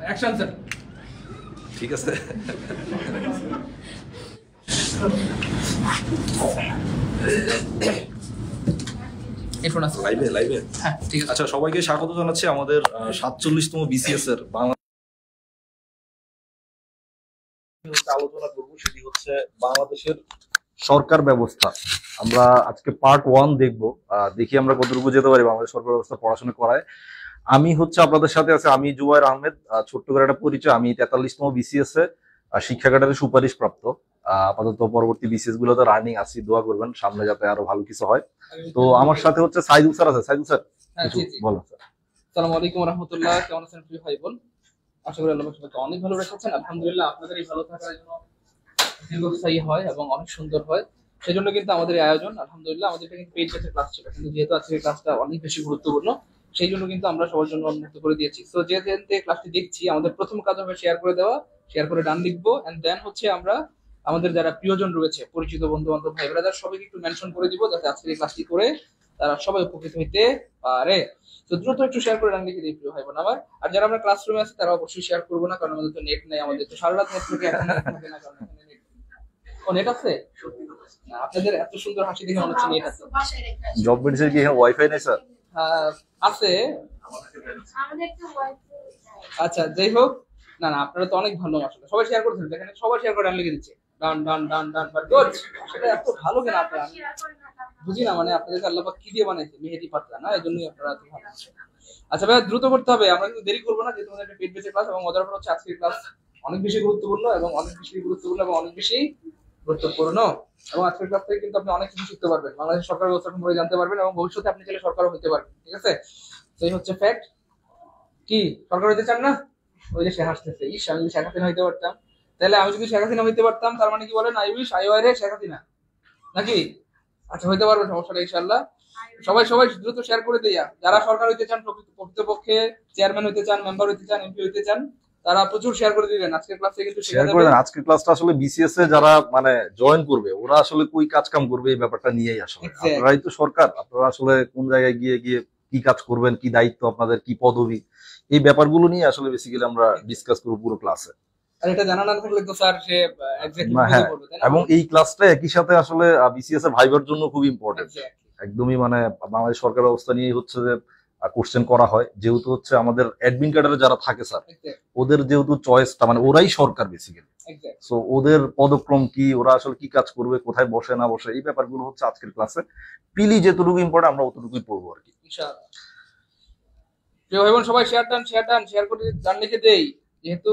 Action sir. ঠিক আছে। এরপর আছে লাইভে লাইভে। হ্যাঁ ঠিক আছে। আচ্ছা, সবাইকে স্বাগত জানাচ্ছি আমাদের 47তম বিসিএস এর বাংলা আলোচনা করবো, সেটি হচ্ছে বাংলাদেশের সরকার ব্যবস্থা। আমরা আজকে পার্ট 1 দেখবো। দেখি আমরা কতটুকু যেতে পারি বাংলাদেশ সরকার ব্যবস্থা পড়াশোনা করায়। আমি হচ্ছে আপনাদের সাথে আছে, আমি জুবায়ের আহমেদ। ছোট্ট করে একটা পরিচয়, আমি 43তম বিসিএস এ শিক্ষা ক্যাডারের সুপারিশ প্রাপ্ত। আপাতত পরবর্তী বিসিএস গুলোতে রানিং আছি, দোয়া করবেন সামনে যাতে আরো ভালো কিছু হয়। তো আমার সাথে হচ্ছে সাইদুল স্যার আছে। সাইদুল স্যার বলেন স্যার। আসসালামু আলাইকুম ওয়া রাহমাতুল্লাহ। কেমন আছেন প্রিয় ভাই বোন? আশা করি আল্লাহ সবাইকে অনেক ভালো রেখেছেন। আলহামদুলিল্লাহ, আপনাদের এই ভালো থাকার জন্য দীর্ঘস্থায়ী হয় এবং অনেক সুন্দর হয়, সেজন্য কিন্তু আমাদের এই আয়োজন। আলহামদুলিল্লাহ, আমাদের এটা কিন্তু পেইড ব্যাচের ক্লাস ছিল, কিন্তু যেহেতু আজকের ক্লাসটা অনেক বেশি গুরুত্বপূর্ণ, সেই জন্য কিন্তু আমরা সবার জন্য উন্মুক্ত করে দিয়েছি। তো যে ক্লাসটি দেখছি, আমাদের প্রথম কাজ হবে শেয়ার করে দেওয়া, শেয়ার করে ডান লিখবো, এন্ড দেন হচ্ছে আমরা আমাদের যারা প্রিয়জন রয়েছে, পরিচিত বন্ধু বান্ধব ভাই ব্রাদার, সবাইকে একটু মেনশন করে দিব যাতে আজকের এই ক্লাসটি করে তারা সবাই উপকৃত হইতে পারে। তো দ্রুত একটু শেয়ার করে ডান লিখে দিই প্রিয় ভাই বোন আমার। আর যারা আমরা ক্লাসরুমে আছি তারা অবশ্যই শেয়ার করবো না, কারণ আমাদের তো নেট নেই, আমাদের তো সারা রাত নেট থেকে এখন থাকে না, কারণ এখানে নেট। ও নেট আছে? না, আপনাদের এত সুন্দর হাসি দেখে মনে হচ্ছে নেট আছে। জব মেডিসিন কি এখানে ওয়াইফাই নেই স্যার? আছে। আচ্ছা, যাই হোক, না না, আপনারা তো অনেক ভালো, আসলে সবাই শেয়ার করছেন, দেখেন সবাই শেয়ার করে ডান লিখে দিচ্ছে, ডান ডান ডান ডান, বাট গুড। সেটা এত ভালো কেন আপনারা? আমি বুঝি না, মানে আপনাদেরকে আল্লাহ পাক কি দিয়ে বানাইছে, মেহেদি পাতলা না, এই জন্যই আপনারা এত ভালো। আচ্ছা ভাই, দ্রুত করতে হবে, আমরা কিন্তু দেরি করবো না, যেহেতু আমাদের একটা পেইড ব্যাচের ক্লাস, এবং মজার ব্যাপার হচ্ছে আজকের ক্লাস অনেক বেশি গুরুত্বপূর্ণ এবং অনেক বেশি গুরুত্বপূর্ণ এবং অনেক বেশি গুরুত্বপূর্ণ। এবং আজকের ক্লাস থেকে কিন্তু আপনি অনেক কিছু শিখতে পারবেন, বাংলাদেশের সরকার ব্যবস্থা সম্পর্কে জানতে পারবেন, এবং ভবিষ্যতে আপনি চাইলে সরকারও হতে পারবেন। ঠিক আছে, তো এই হচ্ছে ফ্যাক্ট। কি সরকার হইতে চান না? ওই যে সে হাসতেছে, ইস আমি যদি শেখ হাসিনা হইতে পারতাম, তাহলে আমি যদি শেখ হাসিনা হইতে পারতাম, তার মানে কি বলেন, I wish I were Sheikh Hasina, নাকি? আচ্ছা, হইতে পারবে, সমস্যা নেই ইনশাআল্লাহ। সবাই সবাই দ্রুত শেয়ার করে দিয়া, যারা সরকার হইতে চান, প্রকৃতপক্ষে চেয়ারম্যান হইতে চান, মেম্বার হইতে চান, এমপি হইতে চান, তারা প্রচুর শেয়ার করে দিবেন। আজকের ক্লাসে কিন্তু শেয়ার করে দেন। আজকের ক্লাসটা আসলে বিসিএস এ যারা মানে জয়েন করবে, ওরা আসলে কই কাজ কাম করবে এই ব্যাপারটা নিয়েই আসলে। আপনারাই তো সরকার, আপনারা আসলে কোন জায়গায় গিয়ে গিয়ে কি কাজ করবেন, কি দায়িত্ব আপনাদের, কি পদবি, এই ব্যাপারগুলো নিয়ে আসলে বেসিক্যালি আমরা ডিসকাস করব পুরো ক্লাসে। আর এটা জানা না থাকলে তো স্যার সে এক্স্যাক্টলি হ্যাঁ, বুঝে পড়বে। এবং এই ক্লাসটা একই সাথে আসলে বিসিএস এর ভাইবার জন্য খুব ইম্পর্টেন্ট। একদমই মানে বাংলাদেশ সরকার ব্যবস্থা নিয়ে হচ্ছে যে কোশ্চেন করা হয়, যেহেতু হচ্ছে আমাদের অ্যাডমিন ক্যাডারে যারা থাকে স্যার, ওদের যেহেতু চয়েসটা মানে ওরাই সরকার বেসিক্যালি, সো ওদের পদক্রম কি, ওরা আসলে কি কাজ করবে, কোথায় বসে না বসে, এই ব্যাপারগুলো হচ্ছে আজকের ক্লাসে পিলি যেটুকু ইম্পর্টেন্ট আমরা অতটুকুই পড়বো আর কি। ইনশাআল্লাহ। প্রিয় ভাই বোন, সবাই share done, share done, share করে ডান লিখে দেই। যেহেতু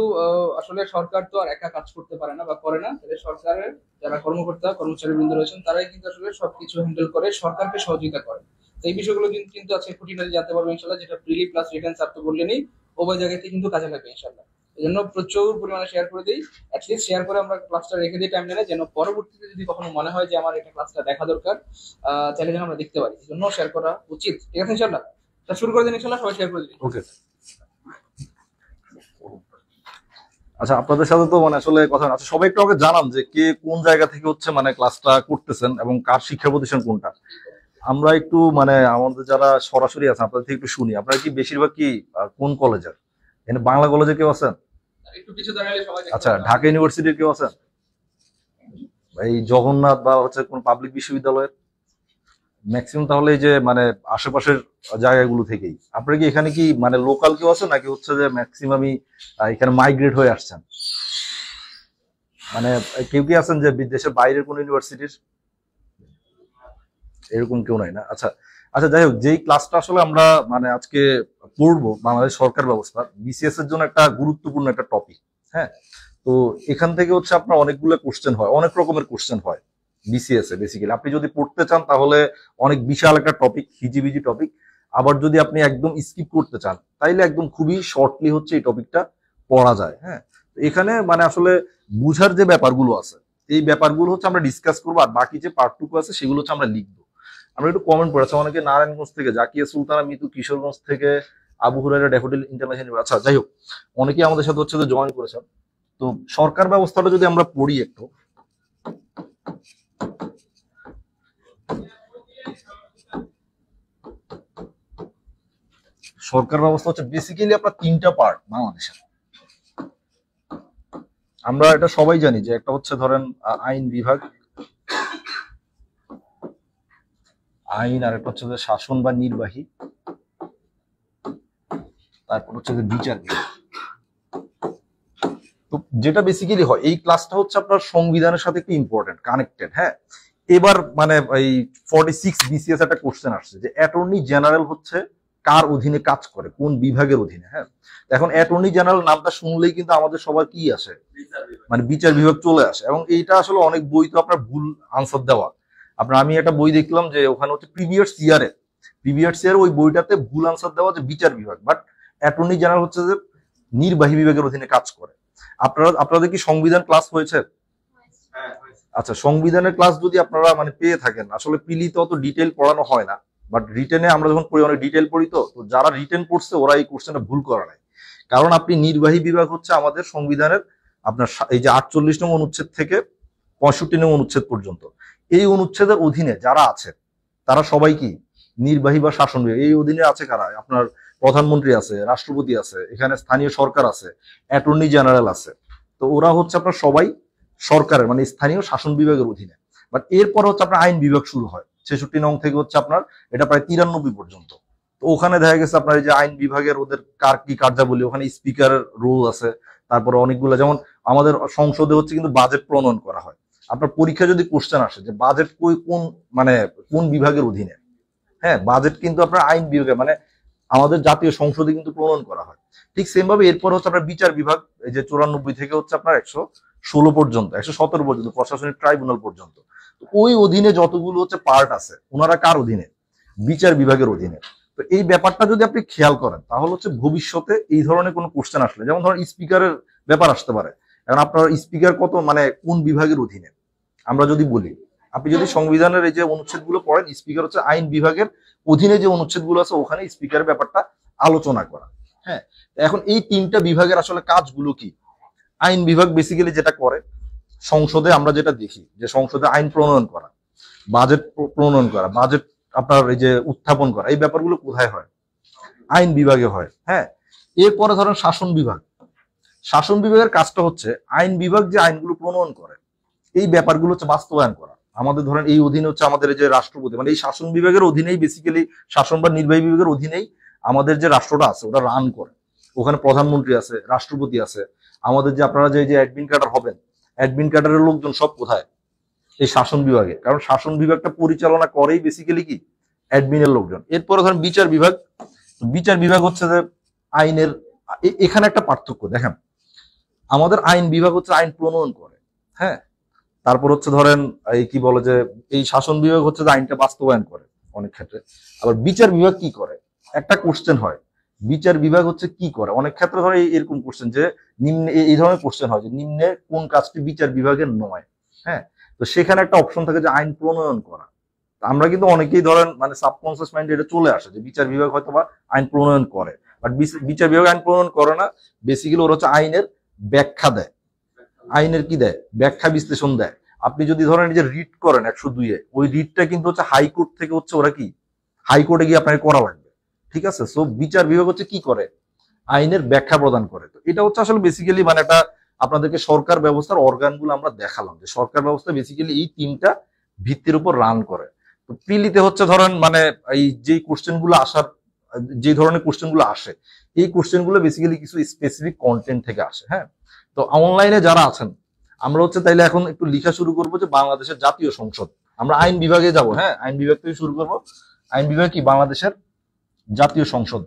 আসলে সরকার তো আর একা কাজ করতে পারে না বা করে না, তাহলে সরকারের যারা কর্মকর্তা কর্মচারী বৃন্দ রয়েছেন, তারাই কিন্তু আসলে সবকিছু হ্যান্ডেল করে, সরকারকে সহযোগিতা করে। তো এই বিষয়গুলো কিন্তু আজকে খুঁটিনাটি জানতে পারবো ইনশাল্লাহ, যেটা প্রিলি প্লাস রিটার্ন স্যার তো বললেনই, উভয় জায়গাতে কিন্তু কাজে লাগবে ইনশাল্লাহ। এই জন্য প্রচুর পরিমাণে শেয়ার করে দিই, অ্যাটলিস্ট শেয়ার করে আমরা ক্লাসটা রেখে দিই টাইম লাইনে, যেন পরবর্তীতে যদি কখনো মনে হয় যে আমার এটা ক্লাসটা দেখা দরকার, তাহলে যেন আমরা দেখতে পারি, এই জন্য শেয়ার করা উচিত। ঠিক আছে ইনশাল্লাহ, তা শুরু করে দিন ইনশাল্লাহ, সবাই শেয়ার করে দিন। ওকে। আচ্ছা, আপনাদের সাথে তো মানে আসলে কথা আছে, সবাই একটু আমাকে জানান যে কে কোন জায়গা থেকে হচ্ছে মানে ক্লাসটা করতেছেন এবং কার শিক্ষা প্রতিষ্ঠান কোনটা। আমরা একটু মানে আমাদের যারা সরাসরি আছেন আপনাদের থেকে একটু শুনি, আপনারা কি বেশিরভাগ কি কোন কলেজের? এখানে বাংলা কলেজে কেউ আছেন? একটু পিছু দাঁড়ালে সবাই। আচ্ছা, ঢাকা ইউনিভার্সিটির কেউ আছেন? এই জগন্নাথ বা হচ্ছে কোন পাবলিক বিশ্ববিদ্যালয়ের? ম্যাক্সিমাম তাহলে এই যে মানে আশেপাশের জায়গাগুলো থেকেই। আপনারা কি এখানে কি মানে লোকাল কেউ আছে, নাকি হচ্ছে যে ম্যাক্সিমামই এখানে মাইগ্রেট হয়ে আসছেন? মানে কেউ কি আছেন যে দেশের বাইরের কোন ইউনিভার্সিটির? এরকম কেউ নাই না? আচ্ছা আচ্ছা, যাই হোক, যেই ক্লাসটা আসলে আমরা মানে আজকে পড়বো, বাংলাদেশ সরকার ব্যবস্থা বিসিএস এর জন্য একটা গুরুত্বপূর্ণ একটা টপিক। হ্যাঁ, তো এখান থেকে হচ্ছে আপনার অনেকগুলো কোশ্চেন হয়, অনেক রকমের কোশ্চেন হয় বিসিএস এ বেসিক্যালি। আপনি যদি পড়তে চান তাহলে অনেক বিশাল একটা টপিক, হিজিবিজি টপিক। আবার যদি আপনি একদম স্কিপ করতে চান তাইলে একদম খুবই শর্টলি হচ্ছে এই টপিকটা পড়া যায়। হ্যাঁ, এখানে মানে আসলে বুঝার যে ব্যাপারগুলো আছে, এই ব্যাপারগুলো হচ্ছে আমরা ডিসকাস করবো, আর বাকি যে পার্টটুকু আছে সেগুলো হচ্ছে আমরা লিখবো। আমরা একটু কমেন্ট পড়েছি, অনেকে নারায়ণগঞ্জ থেকে, জাকিয়া সুলতানা মিতু কিশোরগঞ্জ থেকে, আবু হুরায়রা ড্যাফোডিল ইন্টারন্যাশনাল। আচ্ছা, যাই হোক, অনেকেই আমাদের সাথে হচ্ছে জয়েন করেছেন। তো সরকার ব্যবস্থাটা যদি আমরা পড়ি একটু, সরকার ব্যবস্থা হচ্ছে বেসিক্যালি আপনার তিনটা পার্ট বাংলাদেশের। আমরা এটা সবাই জানি যে একটা হচ্ছে ধরেন আইন বিভাগ, আইন, আর একটা হচ্ছে যে শাসন বা নির্বাহী, তারপর হচ্ছে যে বিচার বিভাগ। তো যেটা বেসিক্যালি হয়, এই ক্লাসটা হচ্ছে আপনার সংবিধানের সাথে একটু ইম্পর্টেন্ট কানেক্টেড। হ্যাঁ, এবার মানে এই 46 বিসিএস একটা কোশ্চেন আসছে যে অ্যাটর্নি জেনারেল হচ্ছে কার অধীনে কাজ করে, কোন বিভাগের অধীনে। হ্যাঁ, এখন অ্যাটর্নি জেনারেল নামটা শুনলেই কিন্তু আমাদের সবার কি আসে, মানে বিচার বিভাগ চলে আসে। এবং এইটা আসলে অনেক বই তো আপনার ভুল আনসার দেওয়া। আপনার আমি একটা বই দেখলাম যে ওখানে হচ্ছে প্রিভিয়াস ইয়ার ওই বইটাতে ভুল আনসার দেওয়া যে বিচার বিভাগ, বাট অ্যাটর্নি জেনারেল হচ্ছে যে নির্বাহী বিভাগের অধীনে কাজ করে। আপনাদের কি সংবিধান ক্লাস হয়েছে? আচ্ছা, সংবিধানের ক্লাস যদি আপনারা মানে পেয়ে থাকেন, আসলে পিলিতে অত ডিটেল পড়ানো হয় না, বাট রিটেনে আমরা যখন পড়ি অনেক ডিটেল পড়ি। তো যারা রিটেন পড়ছে ওরা এই কোশ্চেনটা ভুল করা নাই। কারণ আপনি নির্বাহী বিভাগ হচ্ছে আমাদের সংবিধানের আপনার এই যে 48 নং অনুচ্ছেদ থেকে 65 নং অনুচ্ছেদ পর্যন্ত, এই অনুচ্ছেদের অধীনে যারা আছে তারা সবাই কি নির্বাহী বা শাসন বিভাগ। এই অধীনে আছে কারা? আপনার প্রধানমন্ত্রী আছে, রাষ্ট্রপতি আছে, এখানে স্থানীয় সরকার আছে, অ্যাটর্নি জেনারেল আছে। তো ওরা হচ্ছে আপনার সবাই সরকারের মানে স্থানীয় শাসন বিভাগের অধীনে। বাট এরপর হচ্ছে আপনার আইন বিভাগ শুরু হয় 66 নং থেকে হচ্ছে আপনার এটা প্রায় 93 পর্যন্ত। তো ওখানে দেখা গেছে আপনার এই যে আইন বিভাগের ওদের কার কি কার্যাবলী, ওখানে স্পিকারের রোল আছে। তারপরে অনেকগুলো, যেমন আমাদের সংসদে হচ্ছে কিন্তু বাজেট প্রণয়ন করা হয়। আপনার পরীক্ষা যদি কোশ্চেন আসে যে বাজেট কোন মানে কোন বিভাগের অধীনে, হ্যাঁ, বাজেট কিন্তু আপনার আইন বিভাগে মানে আমাদের জাতীয় সংসদে কিন্তু প্রণয়ন করা হয়। ঠিক সেম ভাবে এরপর হচ্ছে আপনার বিচার বিভাগ, এই যে 94 থেকে হচ্ছে আপনার 116 পর্যন্ত, 117 পর্যন্ত, প্রশাসনিক ট্রাইব্যুনাল পর্যন্ত। ওই অধীনে যতগুলো হচ্ছে পার্ট আছে ওনারা কার অধীনে? বিচার বিভাগের অধীনে। তো এই ব্যাপারটা যদি আপনি খেয়াল করেন তাহলে হচ্ছে ভবিষ্যতে এই ধরনের কোনো কোশ্চেন আসলে, যেমন ধরেন স্পিকারের ব্যাপার আসতে পারে, এখন আপনার স্পিকার কত মানে কোন বিভাগের অধীনে আমরা যদি বলি, আপনি যদি সংবিধানের এই যে অনুচ্ছেদগুলো পড়েন, স্পিকার হচ্ছে আইন বিভাগের অধীনে যে অনুচ্ছেদগুলো আছে ওখানে স্পিকারের ব্যাপারটা আলোচনা করা। হ্যাঁ, এখন এই তিনটা বিভাগের আসলে কাজগুলো কি? আইন বিভাগ বেসিক্যালি যেটা করে, সংসদে আমরা যেটা দেখি যে সংসদে আইন প্রণয়ন করা, বাজেট প্রণয়ন করা, বাজেট আপনার এই যে উত্থাপন করা, এই ব্যাপারগুলো কোথায় হয়? আইন বিভাগে হয়। হ্যাঁ, এরপরে ধরেন শাসন বিভাগ। শাসন বিভাগের কাজটা হচ্ছে আইন বিভাগ যে আইনগুলো প্রণয়ন করে এই ব্যাপারগুলো হচ্ছে বাস্তবায়ন করা। আমাদের ধরেন এই অধীনে হচ্ছে আমাদের এই যে রাষ্ট্রপতি, মানে এই শাসন বিভাগের অধীনেই বেসিক্যালি, শাসন বা নির্বাহী বিভাগের অধীনেই আমাদের যে রাষ্ট্রটা আছে ওটা রান করে। ওখানে প্রধানমন্ত্রী আছে, রাষ্ট্রপতি আছে। আমাদের যে আপনারা যে অ্যাডমিন ক্যাডার হবেন, অ্যাডমিন ক্যাডারের লোকজন সব কোথায়? এই শাসন বিভাগে। কারণ শাসন বিভাগটা পরিচালনা করেই বেসিক্যালি কি অ্যাডমিনের লোকজন। এরপরে ধরেন বিচার বিভাগ। বিচার বিভাগ হচ্ছে যে আইনের, এখানে একটা পার্থক্য দেখেন, আমাদের আইন বিভাগ হচ্ছে আইন প্রণয়ন করে। হ্যাঁ, তারপর হচ্ছে ধরেন এই কি বলে যে এই শাসন বিভাগ হচ্ছে যে আইনটা বাস্তবায়ন করে অনেক ক্ষেত্রে। আবার বিচার বিভাগ কি করে? একটা কোশ্চেন হয়, বিচার বিভাগ হচ্ছে কি করে অনেক ক্ষেত্রে, ধরে এরকম কোশ্চেন যে নিম্নে, এই ধরনের কোশ্চেন হয় যে নিম্নে কোন কাজটি বিচার বিভাগের নয়। হ্যাঁ, তো সেখানে একটা অপশন থাকে যে আইন প্রণয়ন করা। আমরা কিন্তু অনেকেই ধরেন মানে সাবকনসিয়াস মাইন্ডে এটা চলে আসে যে বিচার বিভাগ হয়তো বা আইন প্রণয়ন করে, বাট বিচার বিভাগ আইন প্রণয়ন করে না। বেসিক্যালি ওরা হচ্ছে আইনের ব্যাখ্যা দেয়, আইনের কি দেয়, ব্যাখ্যা বিশ্লেষণ দেয়। আপনি যদি ধরেন যে রিট করেন 102-এ, ওই রিটটা কিন্তু হচ্ছে হাইকোর্ট থেকে হচ্ছে ওরা কি হাইকোর্টে গিয়ে আপনাকে করা লাগবে। ঠিক আছে, সো বিচার বিভাগ হচ্ছে কি করে? আইনের ব্যাখ্যা প্রদান করে। তো এটা হচ্ছে আসলে বেসিক্যালি মানে একটা আপনাদেরকে সরকার ব্যবস্থার অর্গানগুলো আমরা দেখালাম যে সরকার ব্যবস্থা বেসিক্যালি এই তিনটা ভিত্তির উপর রান করে। তো প্রিলিতে হচ্ছে ধরেন মানে এই যে কোশ্চেন গুলো আসার, যে ধরনের কোশ্চেন গুলো আসে, এই কোশ্চেন গুলো বেসিক্যালি কিছু স্পেসিফিক কন্টেন্ট থেকে আসে। হ্যাঁ, তো অনলাইনে যারা আছেন আমরা হচ্ছে তাইলে এখন একটু লিখা শুরু করবো যে বাংলাদেশের জাতীয় সংসদ। আমরা আইন বিভাগে যাব। হ্যাঁ, আইন বিভাগ থেকে শুরু করবো। আইন বিভাগ কি? বাংলাদেশের জাতীয় সংসদ।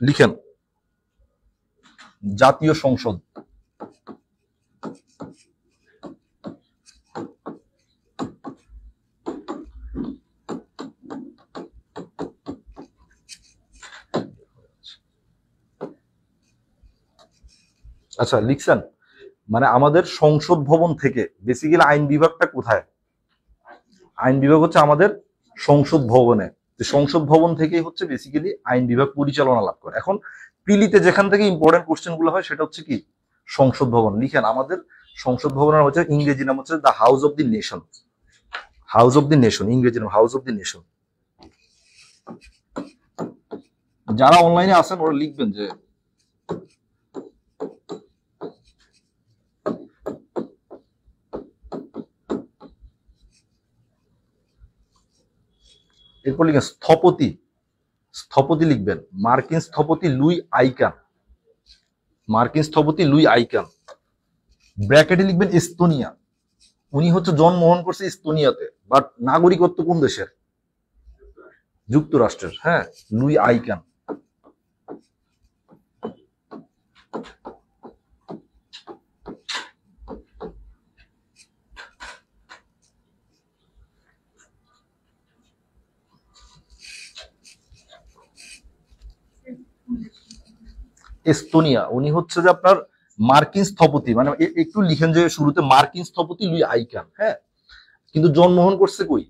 লিখেন জাতীয় সংসদ। আচ্ছা, লিখছেন? মানে আমাদের সংসদ ভবন থেকে বেসিক্যালি আইন বিভাগটা কোথায়? আইন বিভাগ হচ্ছে আমাদের সংসদ ভবনে। সংসদ ভবন থেকেই হচ্ছে বেসিক্যালি আইন বিভাগ পরিচালনা লাভ করে। এখন প্রিলিতে যেখান থেকে ইম্পর্টেন্ট কোশ্চেন গুলো হয় সেটা হচ্ছে কি সংসদ ভবন। লিখেন আমাদের সংসদ ভবনের হচ্ছে ইংরেজি নাম হচ্ছে the house of the nation. House of the nation, ইংরেজি নাম হাউস অফ দি নেশন। যারা অনলাইনে আছেন ওরা লিখবেন যে এরপর লিখেন স্থপতি, স্থপতি লিখবেন মার্কিন স্থপতি লুই আইকান, মার্কিন স্থপতি লুই আইকান। ব্র্যাকেটে লিখবেন এস্তোনিয়া, উনি হচ্ছে জন্মগ্রহণ করছে এস্তোনিয়াতে, বাট নাগরিকত্ব কোন দেশের? যুক্তরাষ্ট্রের। হ্যাঁ, লুই আইকান। এস্তোনিয়া, উনি হচ্ছে যে আপনার মার্কিন স্থপতি, মানে একটু লিখেন যে শুরুতে মার্কিন স্থপতি লুই আইকান। হ্যাঁ, কিন্তু জন্মগ্রহণ করছে কই?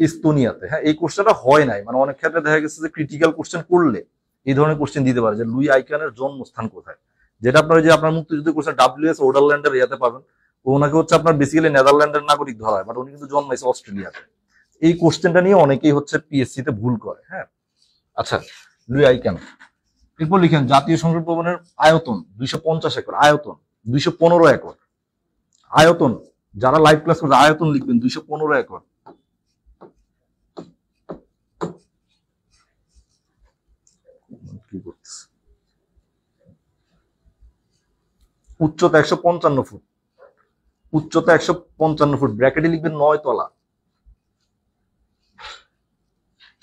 এস্তোনিয়াতে। হ্যাঁ, এই কোশ্চেনটা হয় নাই, মানে অনেক ক্ষেত্রে দেখা গেছে যে ক্রিটিক্যাল কোশ্চেন করলে এই ধরনের কোশ্চেন দিতে পারে যে লুই আইকানের জন্মস্থান কোথায়, যেটা আপনার যে আপনার মুক্তিযুদ্ধ কোশ্চেন ডাব্লিউএস ওডারল্যান্ডের ইয়াতে পাবেন। ওনাকে হচ্ছে আপনার বেসিক্যালি নেদারল্যান্ডের নাগরিক ধরা হয়, বাট উনি কিন্তু জন্মাইছে অস্ট্রেলিয়াতে। এই কোশ্চেনটা নিয়ে অনেকেই হচ্ছে পিএসসি তে ভুল করে। হ্যাঁ, আচ্ছা, লুই আইকান। এরপর লিখেন জাতীয় সংসদ ভবনের আয়তন 250 একর, আয়তন 215 একর, আয়তন। যারা লাইভ ক্লাস করছে আয়তন লিখবেন 215 একর। কি করতেছে? উচ্চতা 155 ফুট, উচ্চতা 155 ফুট। ব্র্যাকেটে লিখবেন 9 তলা।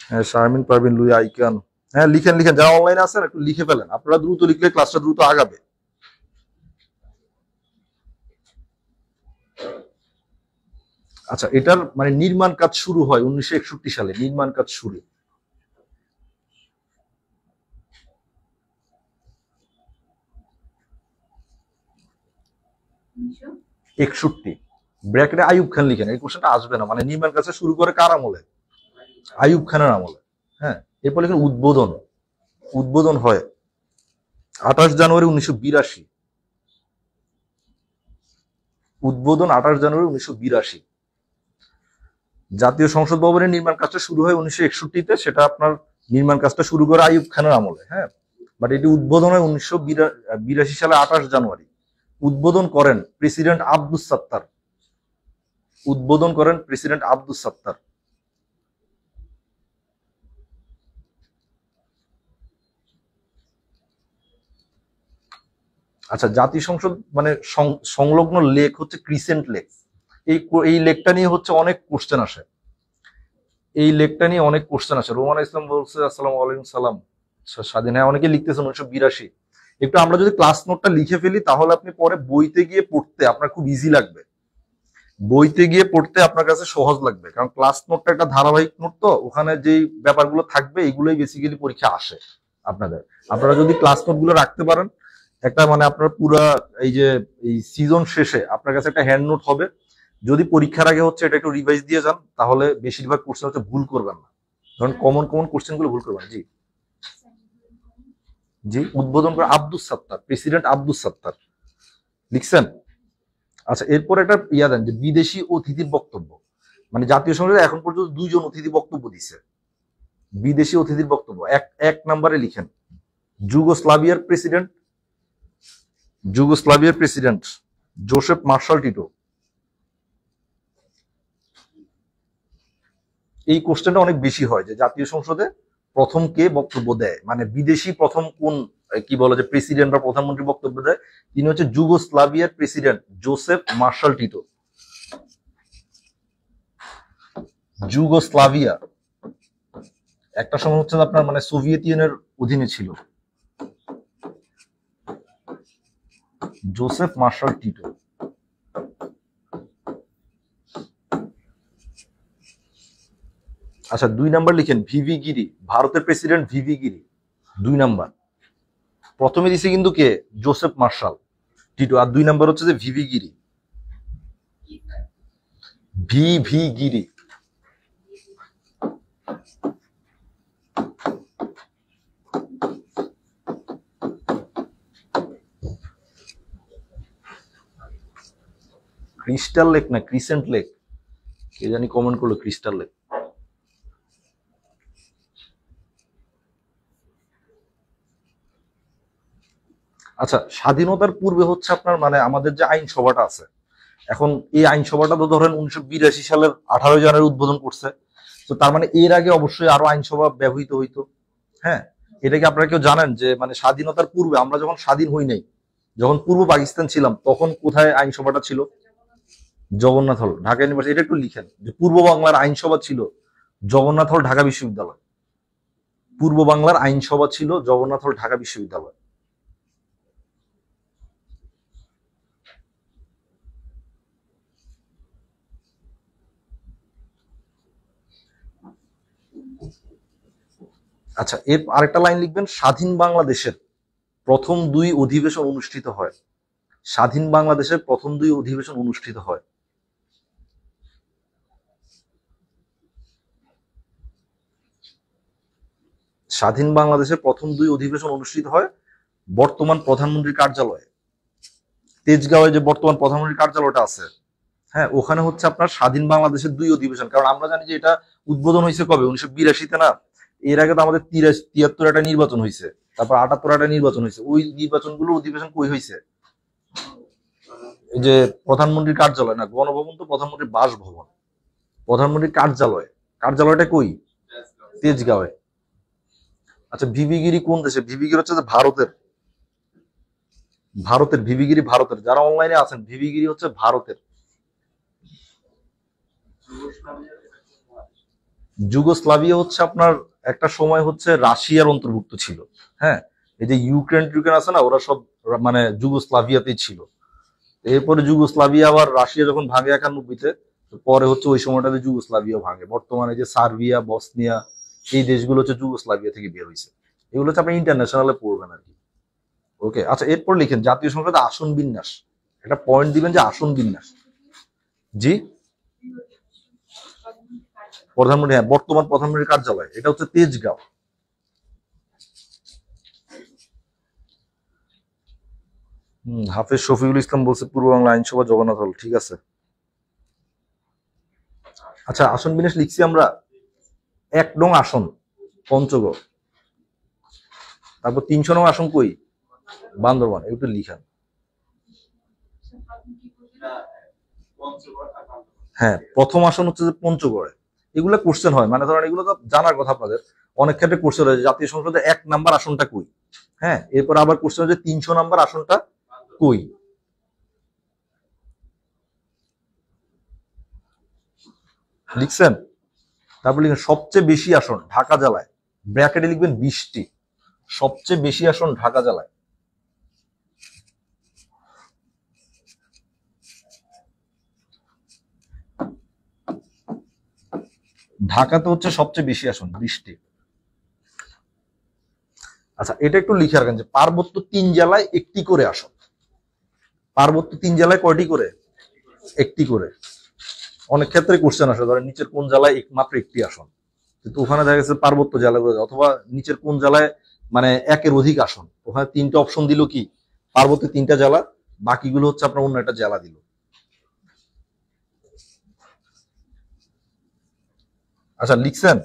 হ্যাঁ, শারমিন পারভিন লুই আইকান। হ্যাঁ, লিখেন লিখেন, যারা অনলাইনে আছেন একটু লিখে ফেলেন, আপনারা দ্রুত লিখলে ক্লাসটা দ্রুত আগাবে। আচ্ছা, এটার মানে নির্মাণ কাজ শুরু হয় 1961 সালে, নির্মাণ কাজ শুরু। একষট্টি। ব্র্যাকেটে আইয়ুব খান লিখেন, এই কোশ্চেনটা আসবে না, মানে নির্মাণ কাজ শুরু করে কার আমলে? আইয়ুব খানের আমলে। হ্যাঁ, এরপর লিখেন উদ্বোধন, উদ্বোধন হয় 28 জানুয়ারি 1982, উদ্বোধন 28 জানুয়ারি 1982। জাতীয় সংসদ ভবনের নির্মাণ কাজটা শুরু হয় 1961-তে, সেটা আপনার নির্মাণ কাজটা শুরু করে আইয়ুব খানের আমলে। হ্যাঁ, বাট এটি উদ্বোধন হয় 1982 সালে 28 জানুয়ারি। উদ্বোধন করেন প্রেসিডেন্ট আব্দুস সাত্তার, উদ্বোধন করেন প্রেসিডেন্ট আব্দুস সাত্তার। আচ্ছা, জাতীয় সংসদ মানে সংলগ্ন লেক হচ্ছে ক্রিসেন্ট লেক। এই লেকটা নিয়ে হচ্ছে অনেক কোশ্চেন আসে, এই লেকটা নিয়ে অনেক কোশ্চেন আসে। রোমানা ইসলাম বলছে আসসালামু আলাইকুম সালাম স্বাধীন। হ্যাঁ, অনেকে লিখতেছেন 1982। একটু আমরা যদি ক্লাস নোটটা লিখে ফেলি তাহলে আপনি পরে বইতে গিয়ে পড়তে আপনার খুব ইজি লাগবে, বইতে গিয়ে পড়তে আপনার কাছে সহজ লাগবে, কারণ ক্লাস নোটটা একটা ধারাবাহিক নোট, তো ওখানে যেই ব্যাপারগুলো থাকবে এগুলোই বেসিক্যালি পরীক্ষা আসে আপনাদের। আপনারা যদি ক্লাস নোট গুলো রাখতে পারেন, একটা মানে আপনার পুরা এই যে এই সিজন শেষে আপনার কাছে একটা হ্যান্ড নোট হবে, যদি পরীক্ষার আগে হচ্ছে এটা একটু রিভাইজ দিয়ে যান তাহলে বেশিরভাগ কোশ্চেন হচ্ছে ভুল করবেন না, ধরুন কমন কমন কোশ্চেন গুলো ভুল করবেন। জি জি, উদ্বোধন করে আব্দুস সাত্তার, প্রেসিডেন্ট আব্দুস সাত্তার লিখছেন। আচ্ছা, এরপর একটা ইয়া দেন যে বিদেশি অতিথির বক্তব্য, মানে জাতীয় সংসদে এখন পর্যন্ত 2 জন অতিথি বক্তব্য দিছে। বিদেশি অতিথির বক্তব্য এক নম্বরে লিখেন যুগোস্লাভিয়ার প্রেসিডেন্ট, যুগোস্লাভিয়ার প্রেসিডেন্ট জোসেফ মার্শাল টিটো। এই কোশ্চেনটা অনেক বেশি হয় যে জাতীয় সংসদে প্রথম কে বক্তব্য দেয়, মানে বিদেশি প্রথম কোন কি বলে যে প্রেসিডেন্ট বা প্রধানমন্ত্রী বক্তব্য দেয়, তিনি হচ্ছে যুগোস্লাভিয়ার president Joseph Marshal Tito. Yugoslavia একটা সময় হচ্ছে আপনার মানে সোভিয়েত ইউনিয়নের অধীনে ছিল। Joseph Marshal Tito. আচ্ছা, 2 নাম্বার লিখেন ভিভি গিরি, ভারতের প্রেসিডেন্ট ভিভি গিরি 2 নাম্বার। প্রথমে দিছে কিন্তু কে? জোসেফ মার্শাল টিটো, আর 2 নাম্বার হচ্ছে যে ভিভি গিরি, ভিভি গিরি। ক্রিস্টাল লেক না ক্রিসেন্ট লেক, কে জানি কমেন্ট করলো ক্রিস্টাল লেক। আচ্ছা, স্বাধীনতার পূর্বে হচ্ছে আপনার মানে আমাদের যে আইনসভাটা আছে, এখন এই আইনসভাটা তো ধরেন 1982 সালের 18 জানুয়ারি উদ্বোধন করছে, তো তার মানে এর আগে অবশ্যই আরো আইনসভা ব্যবহৃত হইতো। হ্যাঁ, এটা কি আপনারা কেউ জানেন যে মানে স্বাধীনতার পূর্বে আমরা যখন স্বাধীন হই নাই, যখন পূর্ব পাকিস্তান ছিলাম, তখন কোথায় আইনসভাটা ছিল? জগন্নাথ হল, ঢাকা ইউনিভার্সিটি। এটা একটু লিখেন যে পূর্ব বাংলার আইনসভা ছিল জগন্নাথ হল, ঢাকা বিশ্ববিদ্যালয়। পূর্ব বাংলার আইনসভা ছিল জগন্নাথ হল, ঢাকা বিশ্ববিদ্যালয়। আচ্ছা, এর আরেকটা লাইন লিখবেন, স্বাধীন বাংলাদেশের প্রথম 2 অধিবেশন অনুষ্ঠিত হয়। স্বাধীন বাংলাদেশের প্রথম 2 অধিবেশন অনুষ্ঠিত হয়। স্বাধীন বাংলাদেশের প্রথম 2 অধিবেশন অনুষ্ঠিত হয় বর্তমান প্রধানমন্ত্রীর কার্যালয়ে। তেজগাঁওয়ে যে বর্তমান প্রধানমন্ত্রীর কার্যালয়টা আছে, হ্যাঁ, ওখানে হচ্ছে আপনার স্বাধীন বাংলাদেশের 2 অধিবেশন। কারণ আমরা জানি যে এটা উদ্বোধন হয়েছে কবে? 1982-তে না? এর আগে তো আমাদের 73 একটা নির্বাচন হয়েছে, তারপর 78 একটা নির্বাচন হয়েছে। ওই নির্বাচনগুলো অধিবেশন কই হয়েছে? এই যে প্রধানমন্ত্রীর কার্যালয় না, গণভবন তো প্রধানমন্ত্রীর বাসভবন, প্রধানমন্ত্রীর কার্যালয়, কার্যালয়টা কই? তেজগাঁওয়ে। আচ্ছা, ভিভিগিরি কোন দেশে? ভিভিগিরি হচ্ছে যে ভারতের। ভারতের ভিভিগিরি ভারতের। যারা অনলাইনে আছেন, ভিভিগিরি হচ্ছে ভারতের। যুগোস্লাভিয়া হচ্ছে আপনার একটা সময় হচ্ছে রাশিয়ার অন্তর্ভুক্ত ছিল। হ্যাঁ, এই যে ইউক্রেন আছে না, ওরা সব মানে যুগোস্লাভিয়াতেই ছিল। এরপরে যুগোস্লাভিয়া আবার রাশিয়া যখন ভাঙে 91-তে, পরে হচ্ছে ওই সময়টাতে যুগোস্লাভিয়া ভাঙে। বর্তমানে যে সার্বিয়া, বসনিয়া, এই দেশগুলো হচ্ছে যুগোস্লাভিয়া থেকে বের হয়েছে। এগুলো হচ্ছে আপনি ইন্টারন্যাশনালে পড়বেন আর কি। ওকে, আচ্ছা, এরপর লিখেন জাতীয় সংসদে আসন বিন্যাস। একটা পয়েন্ট দিবেন যে আসন বিন্যাস। জি, প্রধানমন্ত্রী, হ্যাঁ, বর্তমান প্রধানমন্ত্রীর কার্যালয় এটা হচ্ছে তেজগাঁও। হাফেজ শফিউল ইসলাম বলছে পূর্ব বাংলা আইনসভা জগন্নাথ হল। ঠিক আছে। আচ্ছা, আসন বিন্যাস লিখছি আমরা। 1 নং আসন পঞ্চগড়, তারপর 300 নং আসন কই? বান্দরবান। একটু লিখেন। হ্যাঁ, প্রথম আসন হচ্ছে যে পঞ্চগড়ে। এগুলো কোশ্চেন হয়, মানে ধরেন এগুলো তো জানার কথা আপনাদের। অনেক ক্ষেত্রে কোশ্চেন হয় জাতীয় সংসদে 1 নাম্বার আসনটা কই। হ্যাঁ, এরপর আবার কোশ্চেন হচ্ছে 300 নাম্বার আসনটা কই। লিখছেন? তারপর লিখেন সবচেয়ে বেশি আসন ঢাকা জেলায়, ব্র্যাকেটে লিখবেন 20টি। সবচেয়ে বেশি আসন ঢাকা জেলায়। ঢাকাতে হচ্ছে সবচেয়ে বেশি আসন 20টি। আচ্ছা, এটা একটু লিখে রাখেন যে পার্বত্য 3 জেলায় 1টি করে আসন। পার্বত্য 3 জেলায় কয়টি করে? 1টি করে। অনেক ক্ষেত্রে কোশ্চেন আসে, ধরেন নিচের কোন জেলায় মাত্র 1টি আসন, কিন্তু ওখানে দেখা গেছে পার্বত্য জেলাগুলো, অথবা নিচের কোন জেলায় মানে 1-এর অধিক আসন, ওখানে 3টে অপশন দিল কি পার্বত্য 3টা জেলা, বাকিগুলো হচ্ছে আপনার অন্য একটা জেলা দিল। আচ্ছা, লিখছেন?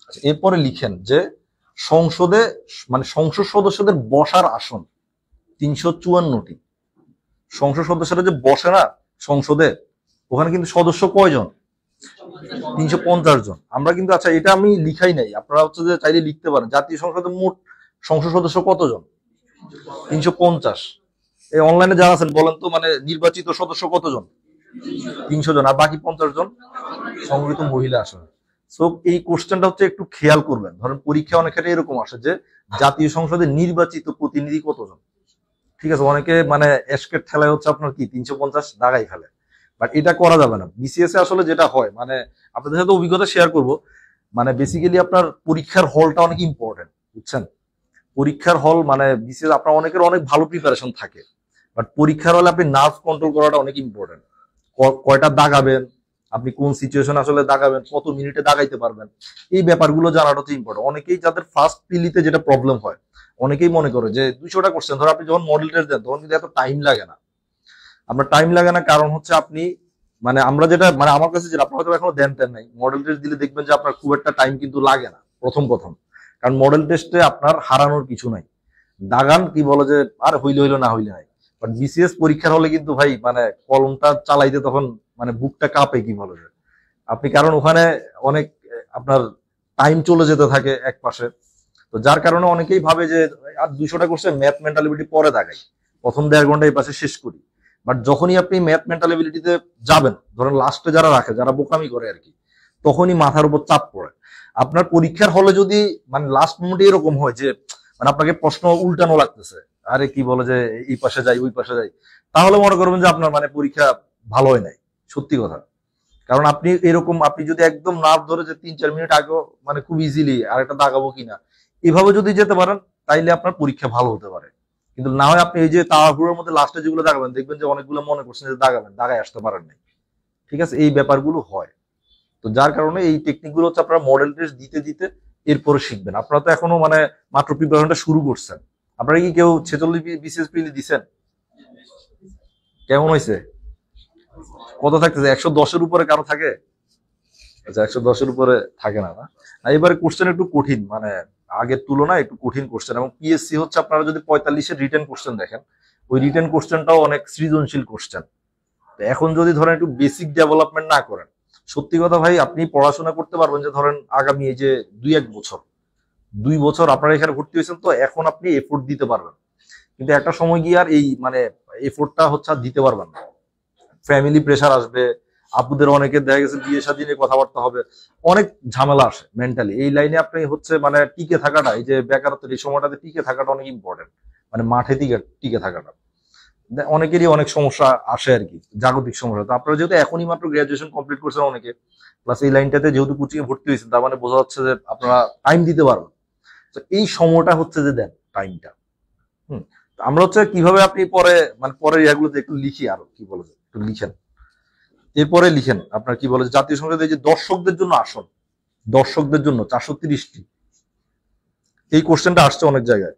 আচ্ছা, এরপরে লিখেন যে সংসদে মানে সংসদ সদস্যদের বসার আসন 354টি। সংসদ সদস্যরা যে বসে না সংসদে, ওখানে কিন্তু সদস্য কয়জন? 350 জন। আমরা কিন্তু, আচ্ছা, এটা আমি লিখাই নাই, আপনারা হচ্ছে যে চাইলে লিখতে পারেন। জাতীয় সংসদে মোট সংসদ সদস্য কতজন? 350। এই অনলাইনে যারা আছেন বলেন তো, মানে নির্বাচিত সদস্য কতজন? 300 জন। আর বাকি 50 জন সংগঠিত মহিলা আসন। সো এই কোশ্চেনটা হচ্ছে একটু খেয়াল করবেন। ধরেন পরীক্ষা অনেক ক্ষেত্রে এরকম আসে যে জাতীয় সংসদে নির্বাচিত প্রতিনিধি কতজন। ঠিক আছে, অনেকে মানে এসকেট ঠেলায় হচ্ছে আপনার কি 350 দাগাই ফেলে, বাট এটা করা যাবে না। বিসিএস এ আসলে যেটা হয়, মানে আপনাদের সাথে অভিজ্ঞতা শেয়ার করব, মানে বেসিক্যালি আপনার পরীক্ষার হলটা অনেক ইম্পর্টেন্ট, বুঝছেন? পরীক্ষার হল মানে বিসিএস আপনার অনেকের অনেক ভালো প্রিপারেশন থাকে, বাট পরীক্ষার হলে আপনি নার্ভ কন্ট্রোল করাটা অনেক ইম্পর্টেন্ট। কয়টা দাগাবেন, আপনি কোন সিচুয়েশন আসলে দাগাবেন, কত মিনিটে দাগাইতে পারবেন, এই ব্যাপারগুলো জানাটা তো ইম্পর্টেন্ট। অনেকেই যাদের ফার্স্ট প্রিলিতে যেটা প্রবলেম হয়, অনেকেই মনে করে যে 200টা কোশ্চেন, ধরো আপনি যখন মডেল টেস্ট দেন তখন কিন্তু এত টাইম লাগে না। আপনার টাইম লাগে না কারণ হচ্ছে আপনি মানে আমরা যেটা মানে আমার কাছে যেটা, আপনার হয়তো এখনো দেন নাই, মডেল টেস্ট দিলে দেখবেন যে আপনার খুব একটা টাইম কিন্তু লাগে না প্রথম। কারণ মডেল টেস্টে আপনার হারানোর কিছু নাই, দাগান কি বলে যে আর হইলে হইলো না হইলে নাই। বাট বিসিএস পরীক্ষার হলে কিন্তু ভাই মানে কলমটা চালাইতে তখন মানে বুকটা কাঁপে, কি বলে যে আপনি কারণ ওখানে অনেক আপনার টাইম চলে যেতে থাকে এক পাশে। তো যার কারণে অনেকেই ভাবে যে আর 200টা কোর্সে ম্যাথ মেন্টালিটি পরে দাগাই, প্রথম 1.5 ঘন্টা এই পাশে শেষ করি। বাট যখনই আপনি ম্যাথ মেন্টালিটিতে যাবেন, ধরেন লাস্টে যারা রাখে, যারা বোকামি করে আর কি, তখনই মাথার উপর চাপ পড়ে। আপনার পরীক্ষার হলে যদি মানে লাস্ট মোমেন্টে এরকম হয় যে মানে আপনাকে প্রশ্ন উল্টানো লাগতেছে, আরে কি বলে যে এই পাশে যাই ওই পাশে যাই, তাহলে মনে করবেন যে আপনার মানে পরীক্ষা ভালো হয় নাই, সত্যি কথা। কারণ আপনি এরকম, আপনি যদি একদম নার্ভ ধরে যে 3-4 মিনিট আগেও মানে খুব ইজিলি আর একটা দাগাবো কিনা এভাবে যদি যেতে পারেন, তাইলে আপনার পরীক্ষা ভালো হতে পারে। কিন্তু না হয় আপনি এই যে তাড়াহুড়োর মধ্যে লাস্টে যেগুলো দাগাবেন, দেখবেন যে অনেকগুলো মনে করছেন যে দাগাবেন, দাগায় আসতে পারেন নাই। ঠিক আছে, এই ব্যাপারগুলো হয়। তো যার কারণে এই টেকনিক গুলো হচ্ছে আপনারা মডেল টেস্ট দিতে দিতে এরপরে শিখবেন। আপনারা তো এখনো মানে মাত্র প্রিপারেশনটা শুরু করছেন। আপনারা কি কেউ 46 বিসিএস প্রিলি দিচ্ছেন? কেমন হয়েছে? কত থাকতেছে? 110-এর উপরে কারো থাকে? আচ্ছা, 110-এর উপরে থাকে না? না, এবারে কোশ্চেন একটু কঠিন, মানে আগের তুলনায় একটু কঠিন কোশ্চেন। এবং পিএসসি হচ্ছে আপনারা যদি 45-এর রিটেন কোশ্চেন দেখেন, ওই রিটেন কোশ্চেনটাও অনেক সৃজনশীল কোশ্চেন। এখন যদি ধরেন একটু বেসিক ডেভেলপমেন্ট না করেন, সত্যি কথা ভাই, আপনি পড়াশোনা করতে পারবেন যে ধরেন আগামী এই যে 2-1 বছর আপনারা এখানে ভর্তি হয়েছেন, তো এখন আপনি এফোর্ট দিতে পারবেন। কিন্তু একটা সময় গিয়ে আর এই মানে এফোর্টটা হচ্ছে আর দিতে পারবেন না। ফ্যামিলি প্রেশার আসবে, আপুদের অনেকে দেখা গেছে বিয়ে শাদী নিয়ে কথাবার্তা হবে, অনেক ঝামেলা আসে মেন্টালি। এই লাইনে আপনি হচ্ছে মানে টিকে থাকাটা, এই যে বেকারত্বের এই সময়টাতে টিকে থাকাটা অনেক ইম্পর্টেন্ট, মানে মাঠে টিকে থাকাটা। অনেকেরই অনেক সমস্যা আসে আর কি, জাগতিক সমস্যা। তো আপনারা যেহেতু এখনই মাত্র গ্রাজুয়েশন কমপ্লিট করছেন অনেকে, প্লাস এই লাইনটাতে যেহেতু কোচিং এ ভর্তি হয়েছেন, তার মানে বোঝা যাচ্ছে যে আপনারা টাইম দিতে পারবেন। তো এই সময়টা হচ্ছে যে দেন টাইমটা। হুম, আমরা হচ্ছে কিভাবে আপনি পরে মানে পরের ইয়াগুলোতে একটু লিখি, আরো কি বলে একটু লিখেন, এরপরে লিখেন আপনার কি বলে জাতীয় সংসদে যে দর্শকদের জন্য আসন, দর্শকদের জন্য 430টি, এই কোশ্চেনটা আসছে অনেক জায়গায়।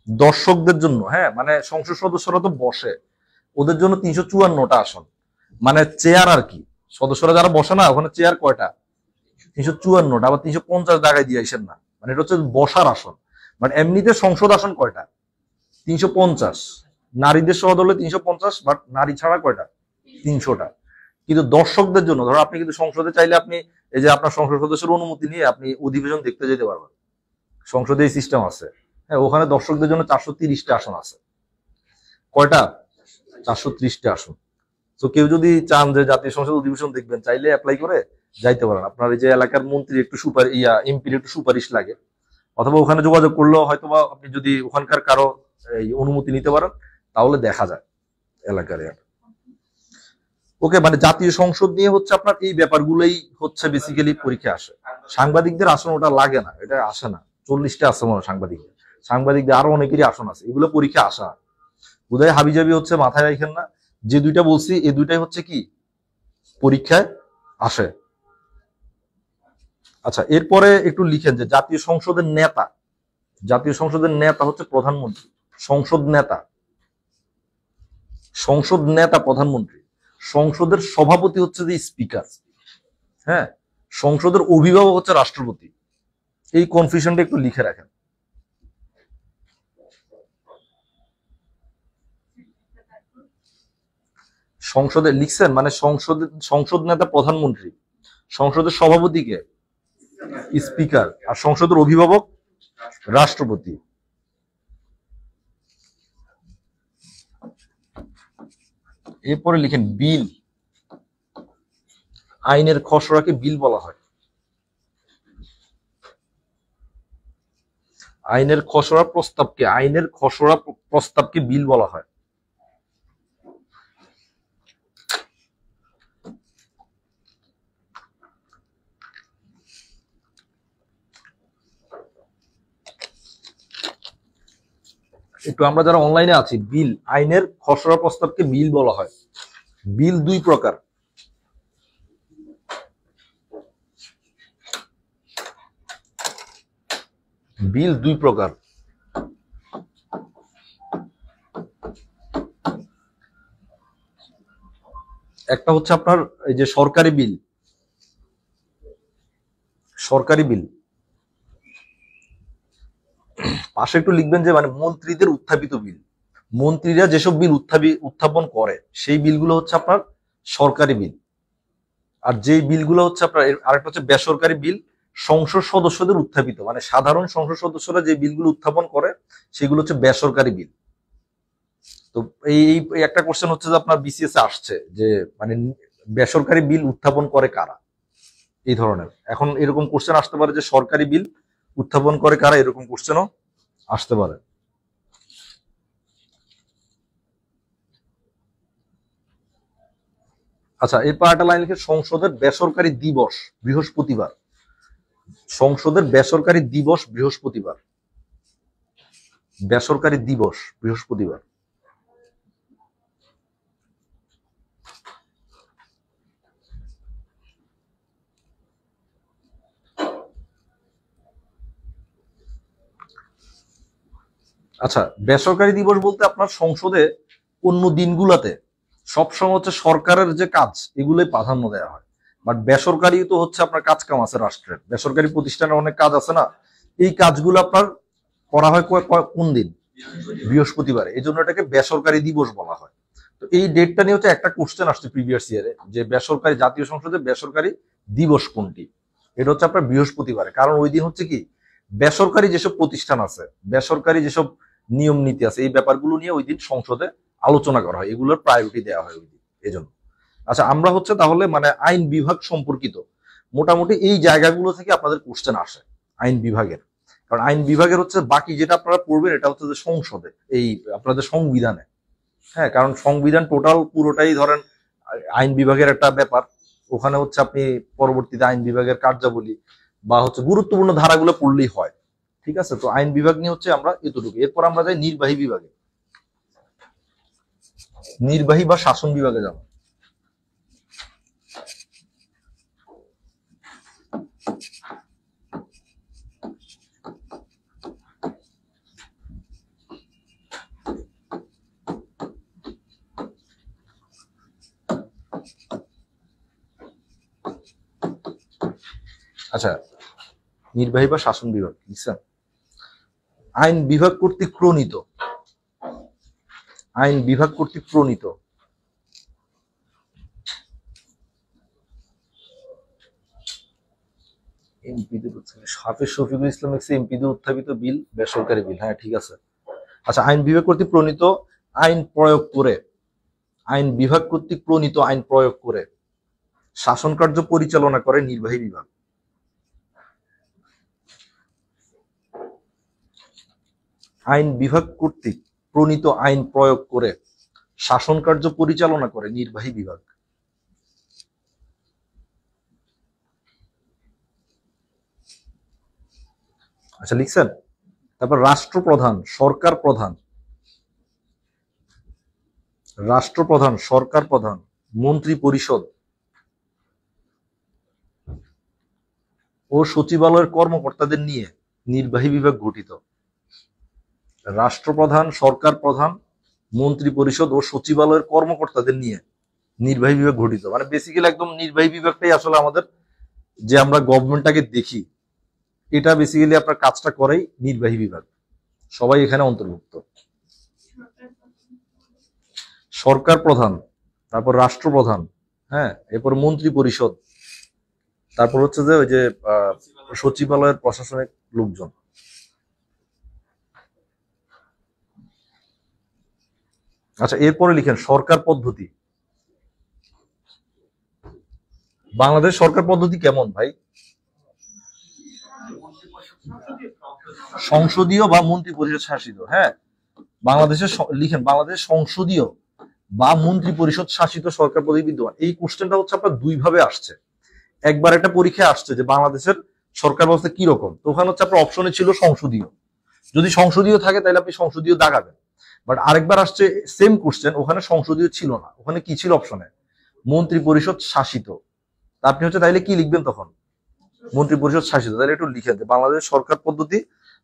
দর্শকদের জন্য, হ্যাঁ, মানে সংসদ সদস্যরা তো বসে, ওদের জন্য 354টা আসন, মানে চেয়ার আর কি। সদস্যরা যারা বসে না, ওখানে চেয়ার কয়টা? 354টা। আবার 350 জায়গায় দিয়ে আসেন না, মানে এটা হচ্ছে বসার আসন। মানে এমনিতে সংসদ আসন কয়টা? 350। নারীদের সহ ধরলে 350, বাট নারী ছাড়া কয়টা? 300টা। কিন্তু দর্শকদের জন্য ধরো আপনি কিন্তু সংসদে চাইলে আপনি এই যে আপনার সংসদ সদস্যের অনুমতি নিয়ে আপনি অধিবেশন দেখতে যেতে পারবেন, সংসদে এই সিস্টেম আছে। হ্যাঁ, ওখানে দর্শকদের জন্য 430টা আসন আছে। কয়টা? 430টা আসন। তো কেউ যদি চান যে জাতীয় সংসদ অধিবেশন দেখবেন, চাইলে অ্যাপ্লাই করে যাইতে পারেন। আপনার এই যে এলাকার মন্ত্রী একটু এমপির একটু সুপারিশ লাগে, অথবা ওখানে যোগাযোগ করলেও হয়তো বা আপনি যদি ওখানকার কারো এই অনুমতি নিতে পারেন, তাহলে দেখা যায় এলাকার। ওকে, মানে জাতীয় সংসদ নিয়ে হচ্ছে আপনার এই ব্যাপারগুলোই হচ্ছে বেসিক্যালি পরীক্ষা আসে। সাংবাদিকদের আসন ওটা লাগে না, এটা আসে না। 40টা আছে মনে হয় সাংবাদিকদের আরো অনেকেরই আসন আছে, এগুলো পরীক্ষা আসা। বোধহয় হাবিজাবি হচ্ছে মাথায় রাখেন না, যে দুইটা বলছি এই দুইটাই হচ্ছে কি পরীক্ষায় আসে। আচ্ছা, এরপরে একটু লিখেন যে জাতীয় সংসদের নেতা হচ্ছে প্রধানমন্ত্রী। সংসদ নেতা প্রধানমন্ত্রী। সংসদের সভাপতি হচ্ছে যে স্পিকার। হ্যাঁ, সংসদের অভিভাবক হচ্ছে রাষ্ট্রপতি। এই কনফিউশনটা একটু লিখে রাখেন। সংসদে লিখছেন মানে সংসদ নেতা প্রধানমন্ত্রী, সংসদের সভাপতিকে স্পিকার, আর সংসদের অভিভাবক রাষ্ট্রপতি। এরপরে লিখেন বিল। আইনের খসড়াকে বিল বলা হয়। আইনের খসড়া প্রস্তাবকে বিল বলা হয়। একটু আমরা যারা অনলাইনে আছি, বিল, আইনের খসড়া প্রস্তাবকে বিল বলা হয়। বিল দুই প্রকার। একটা হচ্ছে আপনার এই যে সরকারি বিল, পাশে একটু লিখবেন যে মানে মন্ত্রীদের উত্থাপিত বিল। মন্ত্রীরা যেসব বিল উত্থাপন করে সেই বিলগুলো হচ্ছে আপনার সরকারি বিল। আর যেই বিলগুলো হচ্ছে আপনার আরেকটা হচ্ছে বেসরকারি বিল, সংসদ সদস্যদের উত্থাপিত, মানে সাধারণ সংসদ সদস্যরা যে বিলগুলো উত্থাপন করে সেগুলো হচ্ছে বেসরকারি বিল। তো এই এই একটা কোশ্চেন হচ্ছে যে আপনার বিসিএস এ আসছে যে মানে বেসরকারি বিল উত্থাপন করে কারা, এই ধরনের। এখন এরকম কোশ্চেন আসতে পারে যে সরকারি বিল উত্থাপন করে কারা, এরকম কোশ্চেনও আসতে পারে। আচ্ছা, এরপর একটা লাইন লিখে সংসদের বেসরকারি দিবস বৃহস্পতিবার। সংসদের বেসরকারি দিবস বৃহস্পতিবার। বেসরকারি দিবস বৃহস্পতিবার। আচ্ছা, বেসরকারি দিবস বলতে আপনার সংসদে অন্য দিনগুলোতে সবসময় হচ্ছে সরকারের যে কাজ এগুলোই প্রাধান্য দেওয়া হয়, বাট বেসরকারি তো হচ্ছে আপনার কাজ কাম আছে রাষ্ট্রের, বেসরকারি প্রতিষ্ঠানের অনেক কাজ আছে না, এই কাজগুলো আপনার করা হয় কোন দিন? বৃহস্পতিবারে। এই জন্য এটাকে বেসরকারি দিবস বলা হয়। তো এই ডেটটা নিয়ে হচ্ছে একটা কোশ্চেন আসছে প্রিভিয়াস ইয়ারে যে বেসরকারি জাতীয় সংসদে বেসরকারি দিবস কোনটি, এটা হচ্ছে আপনার বৃহস্পতিবারে। কারণ ওই দিন হচ্ছে কি বেসরকারি যেসব প্রতিষ্ঠান আছে, বেসরকারি যেসব নিয়ম নীতি আছে, এই ব্যাপারগুলো নিয়ে ওই দিন সংসদে আলোচনা করা হয়, এগুলোর প্রায়োরিটি দেওয়া হয় ওই দিন, এই জন্য। আচ্ছা, আমরা হচ্ছে তাহলে মানে আইন বিভাগ সম্পর্কিত মোটামুটি এই জায়গাগুলো থেকে আপনাদের কোশ্চেন আসে আইন বিভাগের। কারণ আইন বিভাগের হচ্ছে বাকি যেটা আপনারা পড়বেন এটা হচ্ছে যে সংসদে, এই আপনাদের সংবিধানে। হ্যাঁ, কারণ সংবিধান টোটাল পুরোটাই ধরেন আইন বিভাগের একটা ব্যাপার। ওখানে হচ্ছে আপনি পরবর্তীতে আইন বিভাগের কার্যাবলী বা হচ্ছে গুরুত্বপূর্ণ ধারাগুলো পড়লেই হয়। ঠিক আছে, তো আইন বিভাগ নিয়ে হচ্ছে আমরা এতটুকু। এরপর আমরা যাই নির্বাহী বিভাগে। নির্বাহী বা শাসন বিভাগে যাব। আচ্ছা, নির্বাহী বা শাসন বিভাগ লিখছেন আইন বিভাগ কর্তৃক প্রণীত। আইন বিভাগ কর্তৃক প্রণীত এমপিদের হাফেজ শফিকুল ইসলাম এমপিদের উত্থাপিত বিল বেসরকারি বিল। হ্যাঁ, ঠিক আছে। আচ্ছা, আইন বিভাগ কর্তৃক প্রণীত আইন প্রয়োগ করে, আইন বিভাগ কর্তৃক প্রণীত আইন প্রয়োগ করে শাসন কার্য পরিচালনা করে নির্বাহী বিভাগ। আইন বিভাগ কর্তৃক প্রণীত আইন প্রয়োগ করে শাসন কার্য পরিচালনা করে নির্বাহী বিভাগ। আচ্ছা, লিখছেন। তারপর রাষ্ট্রপ্রধান, সরকার প্রধান, রাষ্ট্রপ্রধান, সরকার প্রধান, মন্ত্রী পরিষদ ও সচিবালয়ের কর্মকর্তাদের নিয়ে নির্বাহী বিভাগ গঠিত। রাষ্ট্রপ্রধান, সরকার প্রধান, মন্ত্রী পরিষদ ও সচিবালয়ের কর্মকর্তাদের নিয়ে নির্বাহী বিভাগ গঠিত। মানে বেসিক্যালি একদম নির্বাহী বিভাগটাই আসলে আমাদের যে আমরা গভর্নমেন্টটাকে দেখি, এটা বেসিক্যালি আপনার কাজটা করেই নির্বাহী বিভাগ। সবাই এখানে অন্তর্ভুক্ত। সরকার প্রধান, তারপর রাষ্ট্রপ্রধান, হ্যাঁ, এরপর মন্ত্রী পরিষদ, তারপর হচ্ছে যে ওই যে সচিবালয়ের প্রশাসনিক লোকজন। আচ্ছা, এরপরে লিখেন সরকার পদ্ধতি। বাংলাদেশ সরকার পদ্ধতি কেমন ভাই? সংসদীয় বা মন্ত্রী পরিষদ শাসিত। হ্যাঁ, বাংলাদেশের লিখেন বাংলাদেশ সংসদীয় বা মন্ত্রী পরিষদ শাসিত সরকার পদ্ধতি বিদ্যমান। এই কোশ্চেনটা হচ্ছে আপনার দুই ভাবে আসছে। একবার একটা পরীক্ষায় আসছে যে বাংলাদেশের সরকার ব্যবস্থা কি রকম, তো ওখানে হচ্ছে আপনার অপশনে ছিল সংসদীয়। যদি সংসদীয় থাকে তাহলে আপনি সংসদীয় দাগাবেন। বাট আরেকবার আসছে সেম কোশ্চেন, ওখানে সংসদীয় ছিল না, ওখানে কি ছিল অপশনে? মন্ত্রী পরিষদ শাসিত। আপনি হচ্ছে তাইলে কি লিখবেন তখন? মন্ত্রী পরিষদ শাসিত। তাহলে একটু লিখে দেন বাংলাদেশ সরকার পদ্ধতি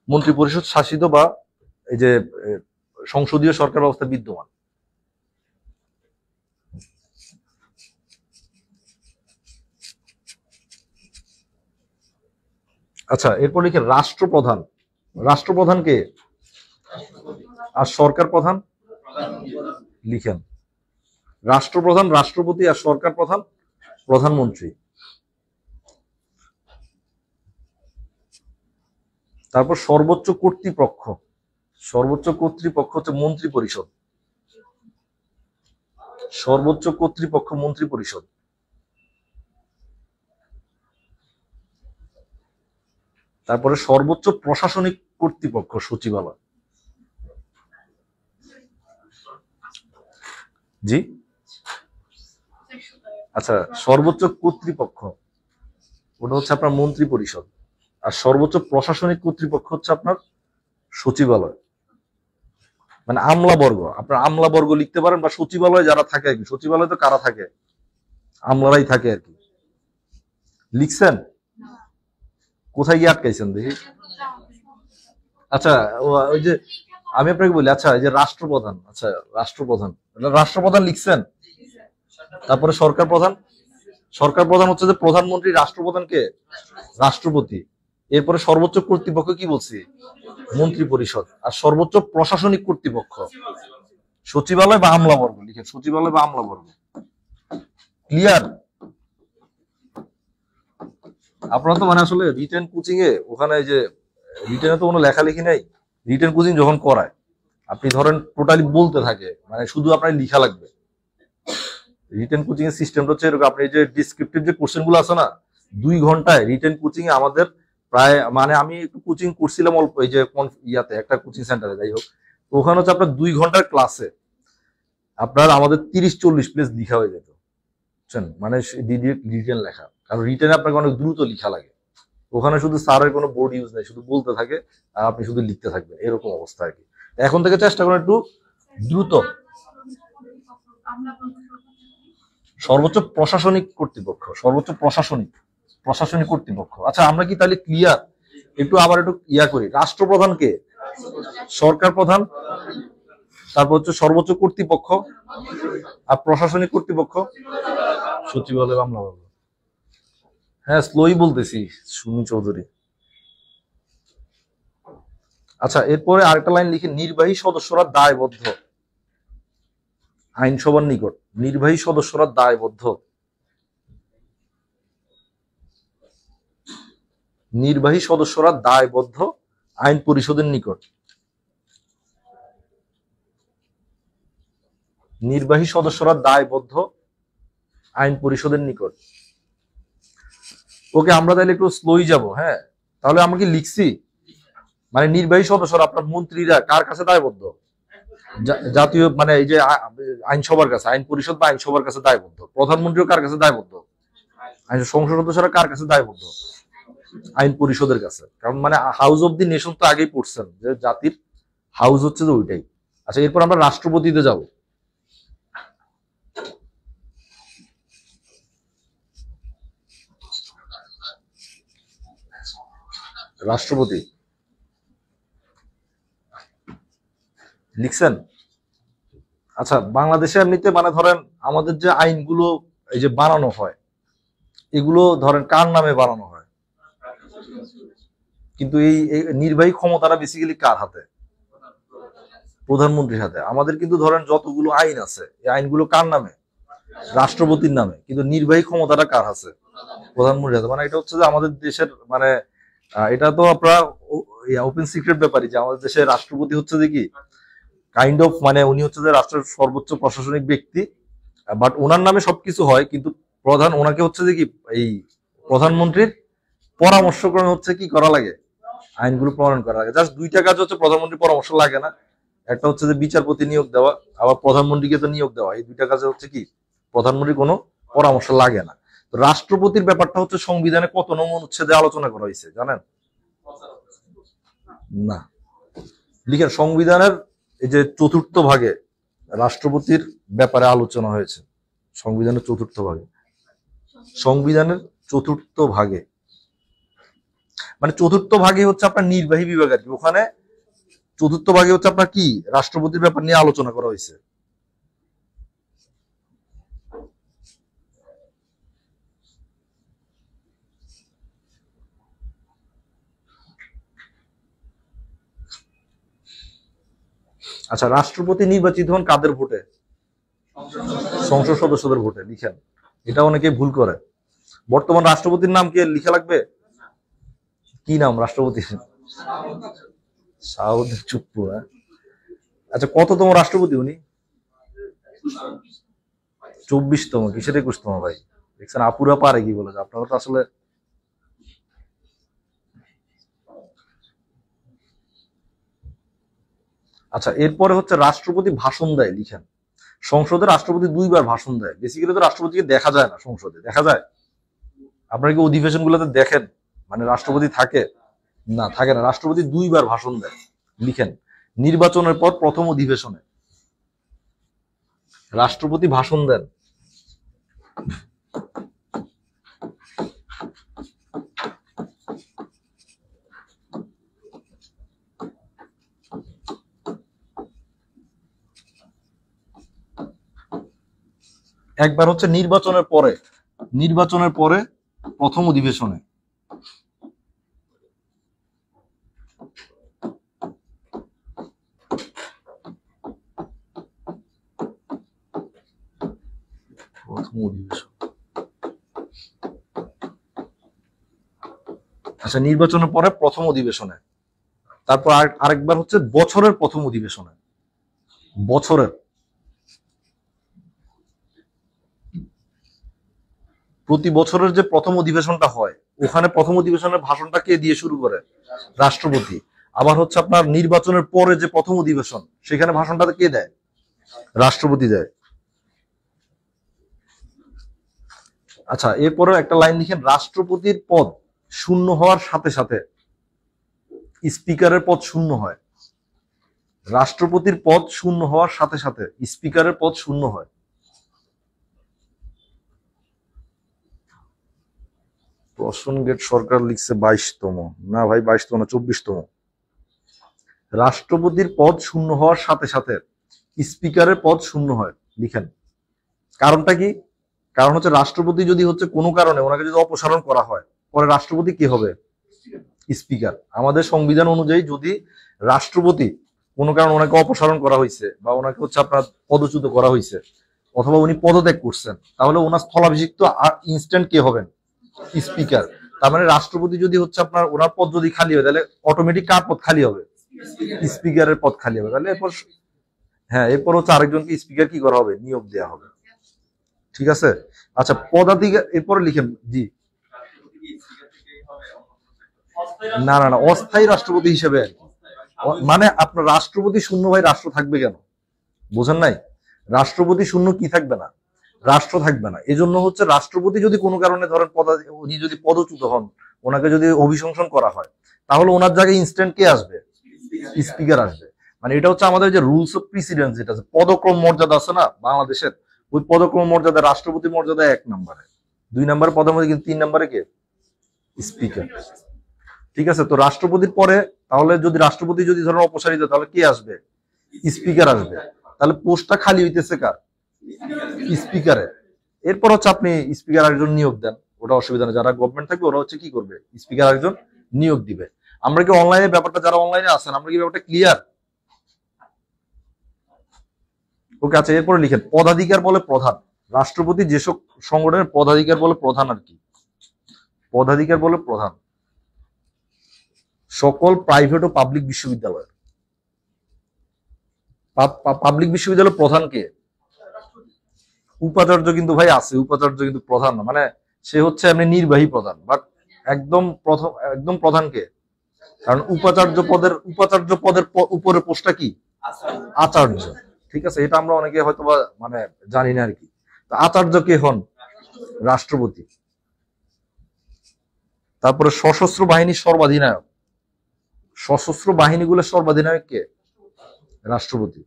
মন্ত্রী পরিষদ শাসিত বা এই যে সংসদীয় সরকার ব্যবস্থা বিদ্যমান। আচ্ছা, এরপর লিখে রাষ্ট্রপ্রধান। রাষ্ট্রপ্রধান কে? আর সরকার প্রধান লিখেন রাষ্ট্রপ্রধান, রাষ্ট্রপতি, আর সরকার প্রধান প্রধানমন্ত্রী। তারপর সর্বোচ্চ কর্তৃপক্ষ, সর্বোচ্চ কর্তৃপক্ষ হচ্ছে মন্ত্রী পরিষদ, সর্বোচ্চ কর্তৃপক্ষ মন্ত্রী পরিষদ। তারপরে সর্বোচ্চ প্রশাসনিক কর্তৃপক্ষ সচিবালয়। জি আচ্ছা, সর্বোচ্চ কর্তৃপক্ষ ওটা হচ্ছে আপনার মন্ত্রী পরিষদ, আর সর্বোচ্চ প্রশাসনিক কর্তৃপক্ষ হচ্ছে আপনার সচিবালয়, মানে আমলাবর্গ। আপনার আমলাবর্গ লিখতে পারেন, বা সচিবালয় যারা থাকে আর কি। সচিবালয় তো কারা থাকে? আমলারাই থাকে আর কি। লিখছেন? কোথায় গিয়ে আটকাইছেন দেখি? আচ্ছা, ওই যে আমি আপনাকে বলি, আচ্ছা এই যে রাষ্ট্রপ্রধান, আচ্ছা রাষ্ট্রপ্রধান, রাষ্ট্রপ্রধান লিখছেন? তারপরে সরকার প্রধান, সরকার প্রধান হচ্ছে যে প্রধানমন্ত্রী, রাষ্ট্রপ্রধানকে রাষ্ট্রপতি। এরপরে সর্বোচ্চ কর্তৃপক্ষ কি বলছি? মন্ত্রী পরিষদ। আর সর্বোচ্চ প্রশাসনিক কর্তৃপক্ষ সচিবালয় বা আমলাবর্গ। লিখে সচিবালয় বা আমলাবর্গ। ক্লিয়ার? আপনারা তো মানে আসলে রিটেন কোচিং এ, ওখানে যে রিটেনে তো কোনো লেখালেখি নাই। রিটেন কোচিং যখন করায়, আপনি ধরেন টোটালি বলতে থাকে, মানে শুধু আপনার লিখা লাগবে। রিটেন কোচিং এর সিস্টেমটা হচ্ছে এরকম। আপনি যে ডিসক্রিপটিভ যে কোশ্চেন গুলো আছে না, 2 ঘন্টায় রিটেন কোচিং এ আমাদের প্রায়, মানে আমি একটু কোচিং করছিলাম অল্প, এই যে ইয়াতে একটা কোচিং সেন্টারে, যাই হোক, তো ওখানে হচ্ছে আপনার 2 ঘন্টার ক্লাসে আপনার আমাদের 30-40 পেজ লিখা হয়ে যেত, বুঝছেন? মানে রিটেন লেখা, কারণ রিটেনে আপনাকে অনেক দ্রুত লিখা লাগে। ওখানে শুধু স্যারের কোনো বোর্ড ইউজ নেই, শুধু বলতে থাকে আর আপনি শুধু লিখতে থাকবেন, এরকম অবস্থা আর কি। এখন থেকে চেষ্টা করেন একটু দ্রুত। সর্বোচ্চ প্রশাসনিক কর্তৃপক্ষ, সর্বোচ্চ প্রশাসনিক প্রশাসনিক কর্তৃপক্ষ। আচ্ছা, আমরা কি তাহলে ক্লিয়ার? একটু আবার একটু ইয়া করি। রাষ্ট্রপ্রধানকে সরকার প্রধান, তারপর হচ্ছে সর্বোচ্চ কর্তৃপক্ষ, আর প্রশাসনিক কর্তৃপক্ষ সচিবালয়, আমলাবর্গ। হ্যাঁ, স্লোই বলতেছি, সুমি চৌধুরী। আচ্ছা, এরপরে আরেকটা লাইন লিখে, নির্বাহী সদস্যরা দায়বদ্ধ আইনসভার নিকট। নির্বাহী সদস্যরা দায়বদ্ধ, নির্বাহী সদস্যরা দায়বদ্ধ আইন পরিষদের নিকট। নির্বাহী সদস্যরা দায়বদ্ধ আইন পরিষদের নিকট। ওকে, আমরা তাহলে একটু স্লোই যাব। হ্যাঁ, তাহলে আমরা কি লিখছি, মানে নির্বাহী সদস্যরা আপনার মন্ত্রীরা কার কাছে দায়বদ্ধ? জাতীয়, মানে এই যে আইনসভার কাছে, আইন পরিষদ বা আইনসভার কাছে দায়বদ্ধ। প্রধানমন্ত্রীও কার কাছে দায়বদ্ধ? সংসদ সদস্যরা কার কাছে দায়বদ্ধ? আইন পরিষদের কাছে। কারণ মানে হাউস অব দি নেশন তো আগেই পড়ছেন, যে জাতির হাউস হচ্ছে যে ওইটাই। আচ্ছা, এরপর আমরা রাষ্ট্রপতিতে যাব। রাষ্ট্রপতি লিখছেন? আচ্ছা, বাংলাদেশে এমনিতে মানে ধরেন আমাদের যে আইনগুলো এই যে বানানো হয়, এগুলো ধরেন কার নামে বানানো হয়? কিন্তু এই নির্বাহী ক্ষমতাটা বেসিক্যালি কার হাতে? প্রধানমন্ত্রীর হাতে। আমাদের কিন্তু ধরেন যতগুলো আইন আছে, এই আইনগুলো কার নামে? রাষ্ট্রপতির নামে। কিন্তু নির্বাহী ক্ষমতাটা কার হাতে? প্রধানমন্ত্রীর হাতে। মানে এটা হচ্ছে যে আমাদের দেশের, মানে এটা তো আপনারা ওপেন সিক্রেট ব্যাপারই, যে আমাদের দেশের রাষ্ট্রপতি হচ্ছে যে কি কাইন্ড অফ, মানে উনি হচ্ছে যে রাষ্ট্রের সর্বোচ্চ প্রশাসনিক ব্যক্তি, বাট ওনার নামে সবকিছু হয়, কিন্তু প্রধান ওনাকে হচ্ছে যে কি এই প্রধানমন্ত্রীর পরামর্শক্রমে হচ্ছে কি করা লাগে? আইনগুলো প্রণয়ন করা লাগে। জাস্ট 2টা কাজ হচ্ছে, প্রধানমন্ত্রীর পরামর্শ লাগে না। একটা হচ্ছে যে বিচারপতি নিয়োগ দেওয়া, আবার প্রধানমন্ত্রীকে তো নিয়োগ দেওয়া। এই 2টা কাজে হচ্ছে কি প্রধানমন্ত্রীর কোনো পরামর্শ লাগে না। তো রাষ্ট্রপতির ব্যাপারটা হচ্ছে সংবিধানে কত নং অনুচ্ছেদে আলোচনা করা হয়েছে জানেন? না, লিখেন সংবিধানের এই যে 4র্থ ভাগে রাষ্ট্রপতির ব্যাপারে আলোচনা হয়েছে। সংবিধানের 4র্থ ভাগে, সংবিধানের 4র্থ ভাগে, মানে 4র্থ ভাগে হচ্ছে আপনার নির্বাহী বিভাগ আর কি। ওখানে 4র্থ ভাগে হচ্ছে আপনার কি রাষ্ট্রপতির ব্যাপার নিয়ে আলোচনা করা হয়েছে। আচ্ছা, রাষ্ট্রপতি নির্বাচিত হন কাদের ভোটে? সংসদ সদস্যদের ভোটে। লিখেন এটা অনেকে ভুল করে। বর্তমান রাষ্ট্রপতির নাম কি লিখা লাগবে? কি নাম রাষ্ট্রপতির? সাউদ চুপ্পু। আচ্ছা, কততম রাষ্ট্রপতি উনি? 24তম। কিসের 21তম ভাই? দেখছেন আপুরা পারে কি বলে, আপনারা তো আসলে। আচ্ছা, এরপরে হচ্ছে রাষ্ট্রপতি ভাষণ দেয়, লিখেন। সংসদে রাষ্ট্রপতি 2বার ভাষণ দেয়। বেসিক্যালি তো রাষ্ট্রপতিকে দেখা যায় না সংসদে, দেখা যায়? আপনারা কি অধিবেশন গুলোতে দেখেন মানে রাষ্ট্রপতি থাকে? না, থাকে না। রাষ্ট্রপতি 2বার ভাষণ দেয়, লিখেন। নির্বাচনের পর প্রথম অধিবেশনে রাষ্ট্রপতি ভাষণ দেন। একবার হচ্ছে নির্বাচনের পরে, নির্বাচনের পরে প্রথম অধিবেশনে। প্রথম অধিবেশন। আচ্ছা, নির্বাচনের পরে প্রথম অধিবেশনে। তারপর আরেকবার হচ্ছে বছরের প্রথম অধিবেশনে। বছরের প্রতি বছরের যে প্রথম অধিবেশনটা হয়, ওখানে প্রথম অধিবেশনের ভাষণটা কে দিয়ে শুরু করে? রাষ্ট্রপতি। আবার হচ্ছে আপনার নির্বাচনের পরে যে প্রথম অধিবেশন, সেখানে ভাষণটা কে দেয়? রাষ্ট্রপতি দেয়। আচ্ছা, এরপরে একটা লাইন লিখেন, রাষ্ট্রপতির পদ শূন্য হওয়ার সাথে সাথে স্পিকারের পদ শূন্য হয়। রাষ্ট্রপতির পদ শূন্য হওয়ার সাথে সাথে স্পিকারের পদ শূন্য হয়। প্রসনগেট সরকার লিখছে 22তম। না ভাই, 22তম না, 24তম। রাষ্ট্রপতির পদ শূন্য হওয়ার সাথে সাথে স্পিকারের পদ শূন্য হয়, লিখেন। কারণটা কি? কারণ হচ্ছে রাষ্ট্রপতি যদি হচ্ছে কোনো কারণে ওনাকে যদি অপসারণ করা হয়, পরে রাষ্ট্রপতি কি হবে? স্পিকার। আমাদের সংবিধান অনুযায়ী যদি রাষ্ট্রপতি কোনো কারণে ওনাকে অপসারণ করা হয়েছে বা ওনাকে হচ্ছে আপনার পদচ্যুত করা হয়েছে অথবা উনি পদত্যাগ করছেন, তাহলে ওনার স্থলাভিষিক্ত ইনস্ট্যান্ট কে হবেন? স্পিকার। তার মানে রাষ্ট্রপতি যদি হচ্ছে আপনার ওনার পদ যদি খালি হয়, তাহলে অটোমেটিক কার পদ খালি হবে? স্পিকারের পদ খালি হবে। তাহলে এরপর, হ্যাঁ, এরপর হচ্ছে আরেকজনকে স্পিকার কি করা হবে? নিয়োগ দেওয়া হবে। ঠিক আছে। আচ্ছা, পদাধিকার এরপরে লিখেন। জি, না না না, অস্থায়ী রাষ্ট্রপতি হিসেবে আর কি। মানে আপনার রাষ্ট্রপতি শূন্য, ভাই রাষ্ট্র থাকবে কেন? বোঝেন নাই? রাষ্ট্রপতি শূন্য কি থাকবে না? রাষ্ট্র থাকবে না। এজন্য হচ্ছে রাষ্ট্রপতি যদি কোনো কারণে ধরেন উনি যদি পদচ্যুত হন, ওনাকে যদি অভিশংসন করা হয়, তাহলে ওনার জায়গায় ইনস্ট্যান্ট কে আসবে? স্পিকার আসবে। মানে এটা হচ্ছে আমাদের যে রুলস অফ প্রিসিডেন্স, যেটা আছে পদক্রম মর্যাদা আছে না বাংলাদেশের, ওই পদক্রম মর্যাদা রাষ্ট্রপতি মর্যাদা 1 নম্বরে, 2 নম্বরে পদের মধ্যে, কিন্তু 3 নম্বরে কে? স্পিকার। ঠিক আছে। তো রাষ্ট্রপতির পরে তাহলে যদি রাষ্ট্রপতি যদি ধরেন অপসারিত, তাহলে কে আসবে? স্পিকার আসবে। তাহলে পোস্টটা খালি হইতেছে কার? স্পিকারের। এরপর হচ্ছে আপনি স্পিকার একজন নিয়োগ দেন, ওটা অসুবিধা নেই। যারা গভর্নমেন্ট থাকবে ওরা হচ্ছে কি করবে? স্পিকার একজন নিয়োগ দিবে। আমরা কি অনলাইনে ব্যাপারটা, যারা অনলাইনে আছেন, আমরা কি ব্যাপারটা ক্লিয়ার? ওকে। আচ্ছা, এরপরে লিখেন, পদাধিকার বলে প্রধান। রাষ্ট্রপতি যেসব সংগঠনের পদাধিকার বলে প্রধান আর কি। পদাধিকার বলে প্রধান সকল প্রাইভেট ও পাবলিক বিশ্ববিদ্যালয়। পাবলিক বিশ্ববিদ্যালয় প্রধান কে? উপাচার্য কিন্তু ভাই আছে, উপাচার্য কিন্তু প্রধান না। মানে সে হচ্ছে এমনি নির্বাহী প্রধান, বাট একদম প্রধান কে? কারণ উপাচার্য পদের উপরে পোস্টটা কি? আচার্য। ঠিক আছে। এটা আমরা অনেকে হয়তো বা মানে জানি না আর কি। আচার্য কে হন? রাষ্ট্রপতি। তারপরে সশস্ত্র বাহিনীর সর্বাধিনায়ক। সশস্ত্র বাহিনীগুলোর সর্বাধিনায়ক কে? রাষ্ট্রপতি।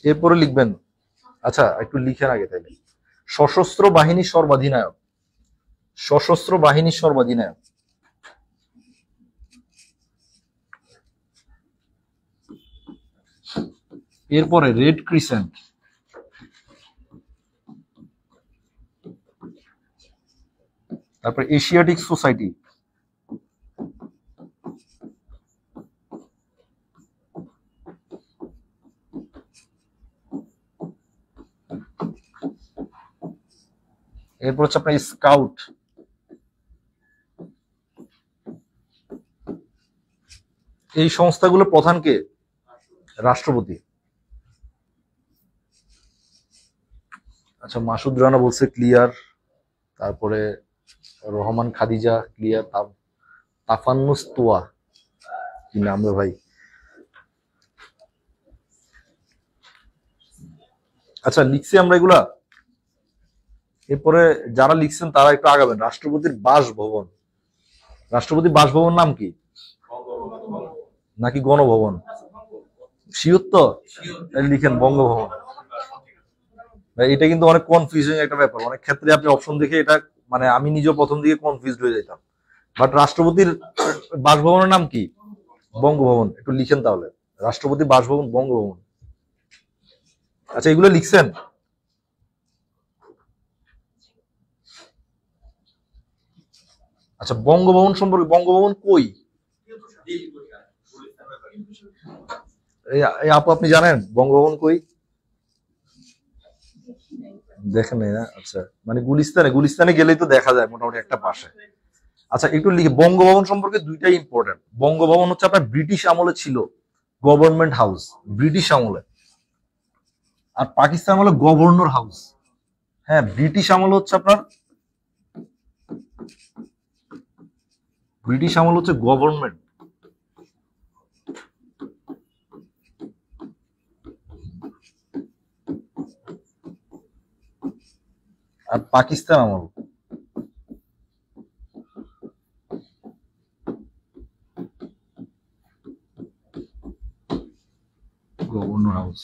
এরপরে লিখবেন, আচ্ছা একটু লিখেন আগে তাইলে, সশস্ত্র বাহিনীর সর্বাধিনায়ক। সশস্ত্র বাহিনীর সর্বাধিনায়ক। এরপরে রেড ক্রিসেন্ট। তারপর এশিয়াটিক সোসাইটি। এরপর হচ্ছে আপনার স্কাউট, এই সংস্থাগুলোর প্রধান কে? রাষ্ট্রপতি। আচ্ছা মাসুদ রানা বলছে ক্লিয়ার, তারপরে রহমান খাদিজা ক্লিয়ার, তাফান্নুস তোয়া, কি নাম রে ভাই। আচ্ছা লিখছি আমরা এগুলা। এরপরে যারা লিখছেন তারা একটু আগাবেন। রাষ্ট্রপতির বাসভবন, রাষ্ট্রপতির বাসভবন নাম কি? নাকি গণভবন? শিওর তো? লিখেন বঙ্গভবন। এটা কিন্তু অনেক কনফিউজিং একটা ব্যাপার, অনেক ক্ষেত্রে আপনি অপশন দেখে এটা মানে আমি নিজেও প্রথম দিকে কনফিউজড হয়ে যেতাম। বাট রাষ্ট্রপতির বাসভবনের নাম কি? বঙ্গভবন। একটু লিখেন তাহলে, রাষ্ট্রপতির বাসভবন বঙ্গভবন। আচ্ছা এগুলো লিখছেন? আচ্ছা বঙ্গভবন সম্পর্কে, বঙ্গভবন কই? এই আপু আপনি জানেন বঙ্গভবন কই? দেখেন নাই না? আচ্ছা মানে গুলিস্তানে, গুলিস্তানে গেলেই তো দেখা যায় মোটামুটি একটা পাশে। আচ্ছা একটু লিখে, বঙ্গভবন সম্পর্কে দুইটাই ইম্পর্টেন্ট। বঙ্গভবন হচ্ছে আপনার ব্রিটিশ আমলে ছিল গভর্নমেন্ট হাউস, ব্রিটিশ আমলে। আর পাকিস্তান আমলে গভর্নর হাউস। হ্যাঁ ব্রিটিশ আমল হচ্ছে আপনার, ব্রিটিশ আমল হচ্ছে গভর্নমেন্ট, আর পাকিস্তান আমল গভর্নর হাউস।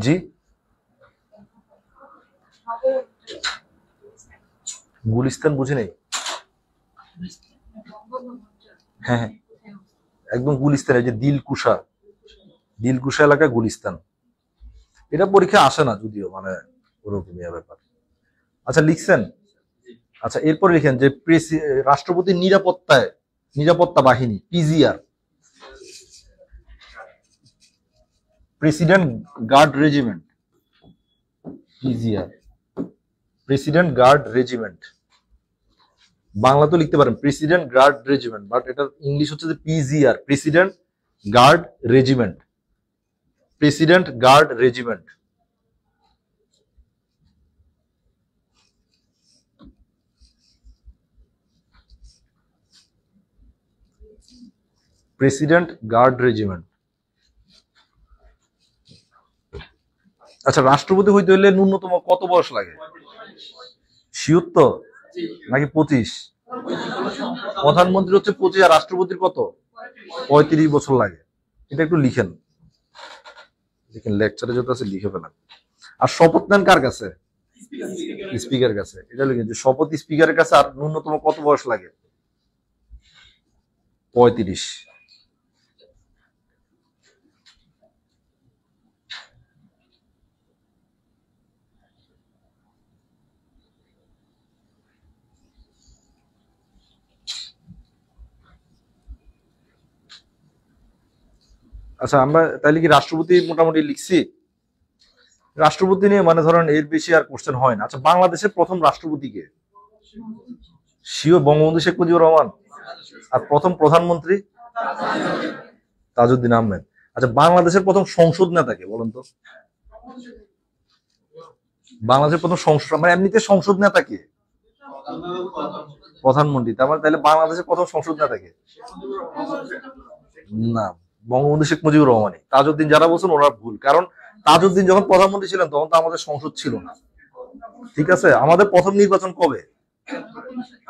জি গুলিস্তান বুঝি নাই। হ্যাঁ হ্যাঁ একদম গুলিস্তান, এই যে দিলকুশা, দিলকুশা এলাকা গুলিস্তান। এটা পরীক্ষা আসে না যদিও, মানে ওরকমই ব্যাপার। আচ্ছা লিখছেন? আচ্ছা এরপর লিখেন যে রাষ্ট্রপতির নিরাপত্তায়, নিরাপত্তা বাহিনী PGR, president guard regiment, PGR, president guard regiment. Bangla তো লিখতে পারেন প্রেসিডেন্ট গার্ড রেজিমেন্ট, বাট এটা ইংলিশ হচ্ছে যে PGR, president guard regiment, president guard regiment. President guard regiment. আচ্ছা রাষ্ট্রপতি হইতে হইলে ন্যূনতম কত বয়স লাগে? শিওর তো? নাকি 25? প্রধানমন্ত্রী হচ্ছে 25 আর রাষ্ট্রপতির কত? 35 বছর লাগে। এটা একটু লিখেন, লিখেন লেকচারে যত আছে লিখে ফেলেন। আর শপথ নেন কার কাছে? স্পিকার কাছে। এটা লিখেন যে শপথ স্পিকারের কাছে, আর ন্যূনতম কত বয়স লাগে? 35। আচ্ছা আমরা তাইলে কি রাষ্ট্রপতি মোটামুটি লিখছি? রাষ্ট্রপতি নিয়ে মানে ধরেন এর বেশি আর কোশ্চেন হয় না। আচ্ছা বাংলাদেশের প্রথম রাষ্ট্রপতি কে? শিও বঙ্গবন্ধু শেখ মুজিবুর রহমান। আর প্রথম প্রধানমন্ত্রী? তাজউদ্দিন আহমেদ। আচ্ছা বাংলাদেশের প্রথম সংসদ নেতা কে বলেন তো? বাংলাদেশের প্রথম সংসদ মানে এমনিতে সংসদ নেতা কে? প্রধানমন্ত্রী। তার মানে তাহলে বাংলাদেশের প্রথম সংসদ নেতা কে? না, বঙ্গবন্ধু শেখ মুজিবুর রহমানই। তাজউদ্দিন যারা বলছেন ওরা ভুল, কারণ তাজউদ্দিন যখন প্রধানমন্ত্রী ছিলেন তখন তো আমাদের সংসদ ছিল না। ঠিক আছে, আমাদের প্রথম নির্বাচন কবে?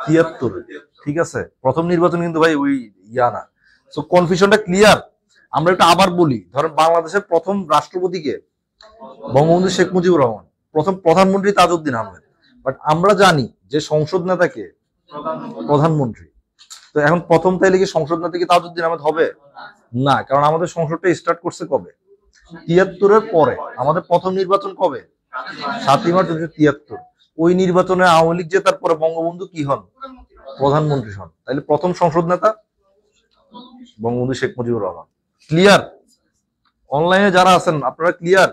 73। ঠিক আছে, প্রথম নির্বাচন কিন্তু ভাই ওই ইয়া না। সো কনফিউশনটা ক্লিয়ার। আমরা একটু আবার বলি, ধরেন বাংলাদেশের প্রথম রাষ্ট্রপতিকে বঙ্গবন্ধু শেখ মুজিবুর রহমান, প্রথম প্রধানমন্ত্রী তাজউদ্দিন আহমেদ। বাট আমরা জানি যে সংসদ নেতাকে প্রধানমন্ত্রী। তো এখন প্রথম তাইলে কি সংসদ নেতা কি তাজউদ্দিন আহমেদ হবে? না, কারণ আমাদের সংসদটা স্টার্ট করছে কবে? 73-এর পরে। আমাদের প্রথম নির্বাচন কবে? 7ই মার্চ 1973। ওই নির্বাচনে আওয়ামী লীগ জেতার পরে বঙ্গবন্ধু কি হন? প্রধানমন্ত্রী হন। তাইলে প্রথম সংসদ নেতা বঙ্গবন্ধু শেখ মুজিবুর রহমান। ক্লিয়ার? অনলাইনে যারা আছেন আপনারা ক্লিয়ার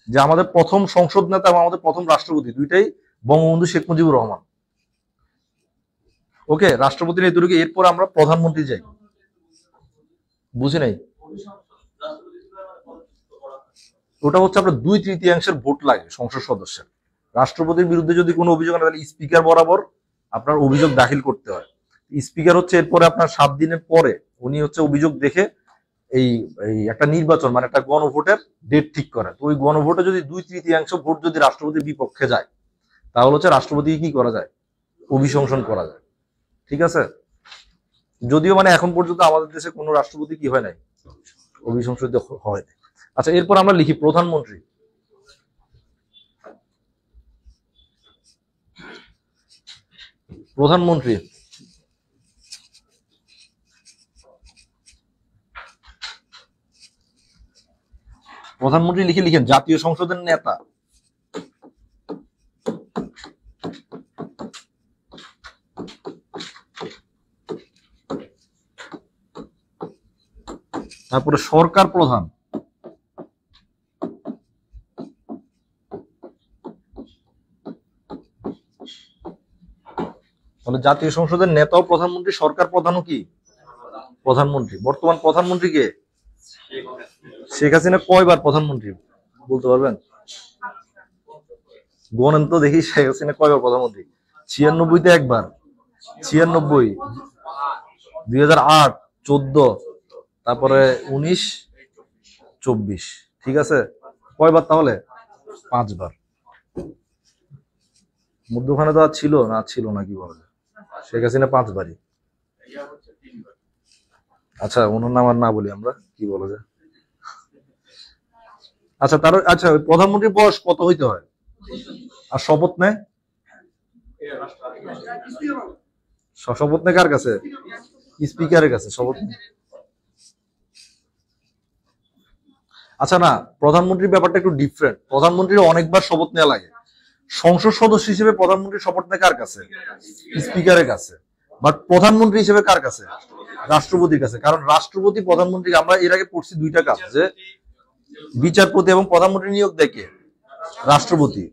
যে আমাদের প্রথম সংসদ নেতা এবং আমাদের প্রথম রাষ্ট্রপতি দুইটাই বঙ্গবন্ধু শেখ মুজিবুর রহমান। ওকে, রাষ্ট্রপতির এতটুকু। এরপর আমরা প্রধানমন্ত্রী যাই। বুঝি নাই? ওটা হচ্ছে আপনার 2/3 ভোট লাগে সংসদ সদস্যের। রাষ্ট্রপতির বিরুদ্ধে যদি কোনো অভিযোগ না, তাহলে স্পিকার বরাবর আপনার অভিযোগ দাখিল করতে হয়। স্পিকার হচ্ছে এরপরে আপনার 7 দিনের পরে উনি হচ্ছে অভিযোগ দেখে এই একটা নির্বাচন মানে একটা গণভোটের ডেট ঠিক করে। তো ওই গণভোটে যদি 2/3 ভোট যদি রাষ্ট্রপতির বিপক্ষে যায়, তাহলে হচ্ছে রাষ্ট্রপতি কি করা যায়? অভিশংসন করা যায়। ঠিক আছে? যদিও মানে এখন পর্যন্ত আমাদের দেশে কোনো রাষ্ট্রপতি কি হয় নাই, অভিশংসিত হয় নাই। আচ্ছা, এরপর আমরা লিখি প্রধানমন্ত্রী। প্রধানমন্ত্রী প্রধানমন্ত্রী লিখে লিখেন জাতীয় সংসদের নেতা। তারপরে সরকার প্রধান। তাহলে জাতীয় সংসদের নেতাও প্রধানমন্ত্রী, সরকার প্রধানও কি প্রধানমন্ত্রী। বর্তমান প্রধানমন্ত্রী কে? শেখ হাসিনা কয়বার প্রধানমন্ত্রী বলতে পারবেন? গণেন তো দেখি শেখ হাসিনা কয়বার প্রধানমন্ত্রী। 96-তে একবার, 96, 2008, 14, তারপরে 19, 24। ঠিক আছে, কয়বার তাহলে? 5বার। মধ্যখানে তো আর ছিল না, ছিল না কি বলা যায়। শেখ হাসিনা 5বারই। আচ্ছা, ওনার নাম আর না বলি আমরা, কি বলা যায়। আচ্ছা, তার আচ্ছা প্রধানমন্ত্রীর বয়স কত হইতে হয়? আর শপথ নেয়? শপথ নেয় কার কাছে? স্পিকারের কাছে শপথ নেয়। আচ্ছা, না, প্রধানমন্ত্রীর ব্যাপারটা একটু ডিফারেন্ট। প্রধানমন্ত্রীর অনেকবার শপথ নেওয়া লাগে। সংসদ সদস্য হিসেবে প্রধানমন্ত্রীর শপথ নেয় কার কাছে? স্পিকারের কাছে। বাট প্রধানমন্ত্রী হিসেবে কার কাছে? রাষ্ট্রপতির কাছে। কারণ রাষ্ট্রপতি প্রধানমন্ত্রী, আমরা এর আগে পড়ছি 2টা কাজ, যে বিচারপতি এবং প্রধানমন্ত্রী নিয়োগ দেয় কে? রাষ্ট্রপতি।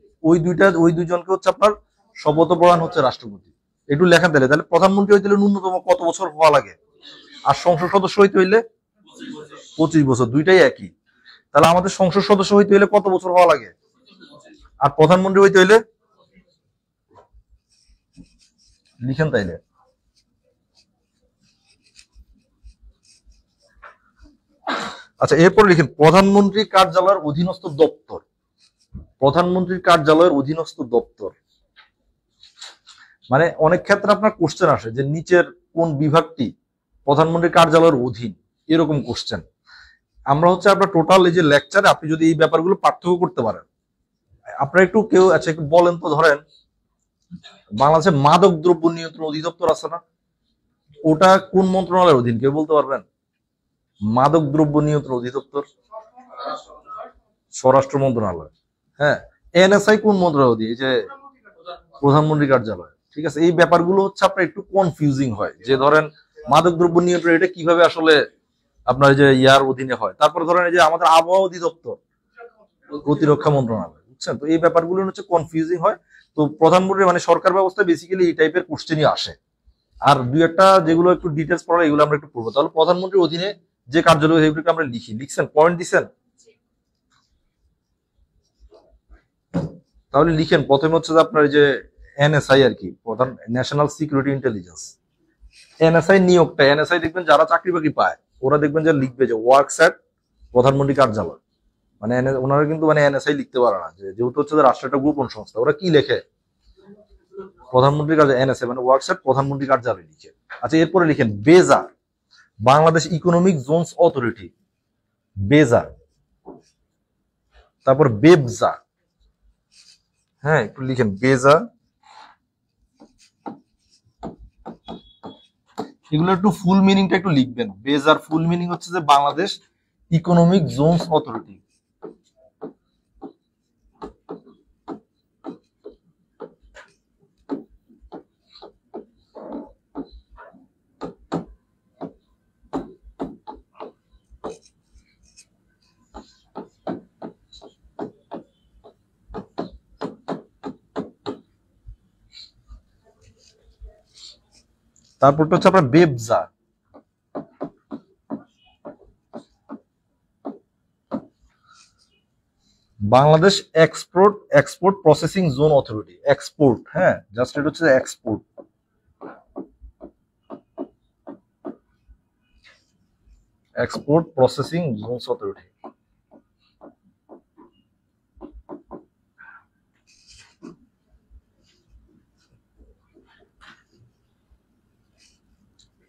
ওই দুজনকে হচ্ছে আপনার শপথ প্রদান হচ্ছে রাষ্ট্রপতি। একটু লেখা দিলে, তাহলে প্রধানমন্ত্রী হইতে হলে ন্যূনতম কত বছর হওয়া লাগে? আর সংসদ সদস্য হইতে হইলে 25 বছর। দুইটাই একই। তাহলে আমাদের সংসদ সদস্য হইতে হইলে কত বছর হওয়া লাগে? আর প্রধানমন্ত্রী হইতে হইলে লিখেন তাইলে। আচ্ছা, এরপর লিখেন প্রধানমন্ত্রী কার্যালয়ের অধীনস্থ দপ্তর। প্রধানমন্ত্রীর কার্যালয়ের অধীনস্থ দপ্তর মানে অনেক ক্ষেত্রে আপনার কোশ্চেন আসে যে নিচের কোন বিভাগটি প্রধানমন্ত্রীর কার্যালয়ের অধীন, এরকম কোশ্চেন। আমরা হচ্ছে আপনার টোটাল এই যে লেকচারে আপনি যদি এই ব্যাপারগুলো পার্থক্য করতে পারেন, আপনারা একটু কেউ আচ্ছা একটু বলেন তো, ধরেন বাংলাদেশে মাদক দ্রব্য নিয়ন্ত্রণ অধিদপ্তর আছে না, ওটা কোন মন্ত্রণালয়ের অধীন? কেউ বলতে পারবেন? মাদক দ্রব্য নিয়ন্ত্রণ অধিদপ্তর স্বরাষ্ট্র মন্ত্রণালয়। হ্যাঁ, এনএসআই কোন মন্ত্রণালয় অধীন? এই যে প্রধানমন্ত্রী কার্যালয়। ঠিক আছে, এই ব্যাপারগুলো হচ্ছে আপনার একটু কনফিউজিং হয়, যে ধরেন মাদক দ্রব্য নিয়ন্ত্রণ এটা কিভাবে আসলে আপনার যে ইয়ার অধীনে হয়। তারপরে ধরেন এই যে আমাদের আবহাওয়া অধিদপ্তর প্রতিরক্ষা মন্ত্রণালয়, বুঝছেন? তো এই ব্যাপারগুলো হচ্ছে কনফিউজিং হয়। তো প্রধানমন্ত্রী মানে সরকার ব্যবস্থা বেসিক্যালি এই টাইপের কোশ্চেনই আসে। আর দুই একটা যেগুলো একটু ডিটেলস পড়া, এগুলো আমরা একটু পড়বো। তাহলে প্রধানমন্ত্রীর অধীনে যে কার্যালয়, সেগুলোকে আমরা লিখছেন, পয়েন্ট দিচ্ছেন। তাহলে লিখেন প্রথমে হচ্ছে যে আপনার যে এনএসআই আর কি, প্রধান ন্যাশনাল সিকিউরিটি ইন্টেলিজেন্স। এনএসআই নিয়োগটা, এনএসআই দেখবেন যারা চাকরি বাকরি পায় ওরা দেখবেন যে লিখবে যে ওয়ার্কস অ্যাট প্রধানমন্ত্রী কার্যালয়। মানে ওনারা কিন্তু মানে এনএসআই লিখতে পারে না, যেহেতু হচ্ছে যে রাষ্ট্র একটা গোপন সংস্থা। ওরা কি লেখে? প্রধানমন্ত্রী কার্যালয়, এনএসআই মানে ওয়ার্কস অ্যাট প্রধানমন্ত্রী কার্যালয় লিখে। আচ্ছা, এরপরে লিখেন বেজা, বাংলাদেশ ইকোনমিক জোনস অথরিটি, বেজা। তারপর বেবজা, হ্যাঁ একটু লিখেন বেজা। এগুলো একটু ফুল মিনিংটা একটু লিখবেন। বেজার ফুল মিনিং হচ্ছে যে বাংলাদেশ ইকোনমিক জোনস অথরিটি। তারপরটা হচ্ছে আপনার BEPZA. Bangladesh export processing zone authority. Export, হ্যাঁ, জাস্ট এটা হচ্ছে export. Export processing zones authority.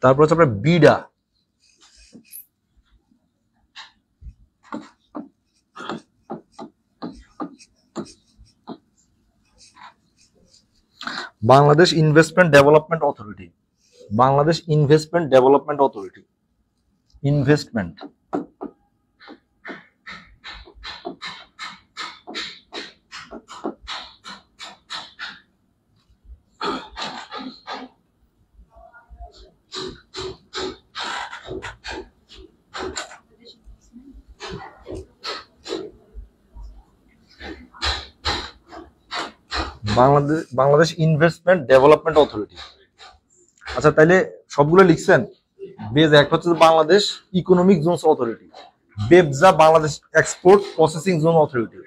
তারপর হচ্ছে আপনার BIDA. Bangladesh investment development authority. Bangladesh investment development authority. Investment. Bangladesh investment development authority. আচ্ছা, তাইলে সবগুলো লিখছেন। বেজ একটা হচ্ছে Bangladesh economic zones authority, BEPZA Bangladesh export processing zone authority.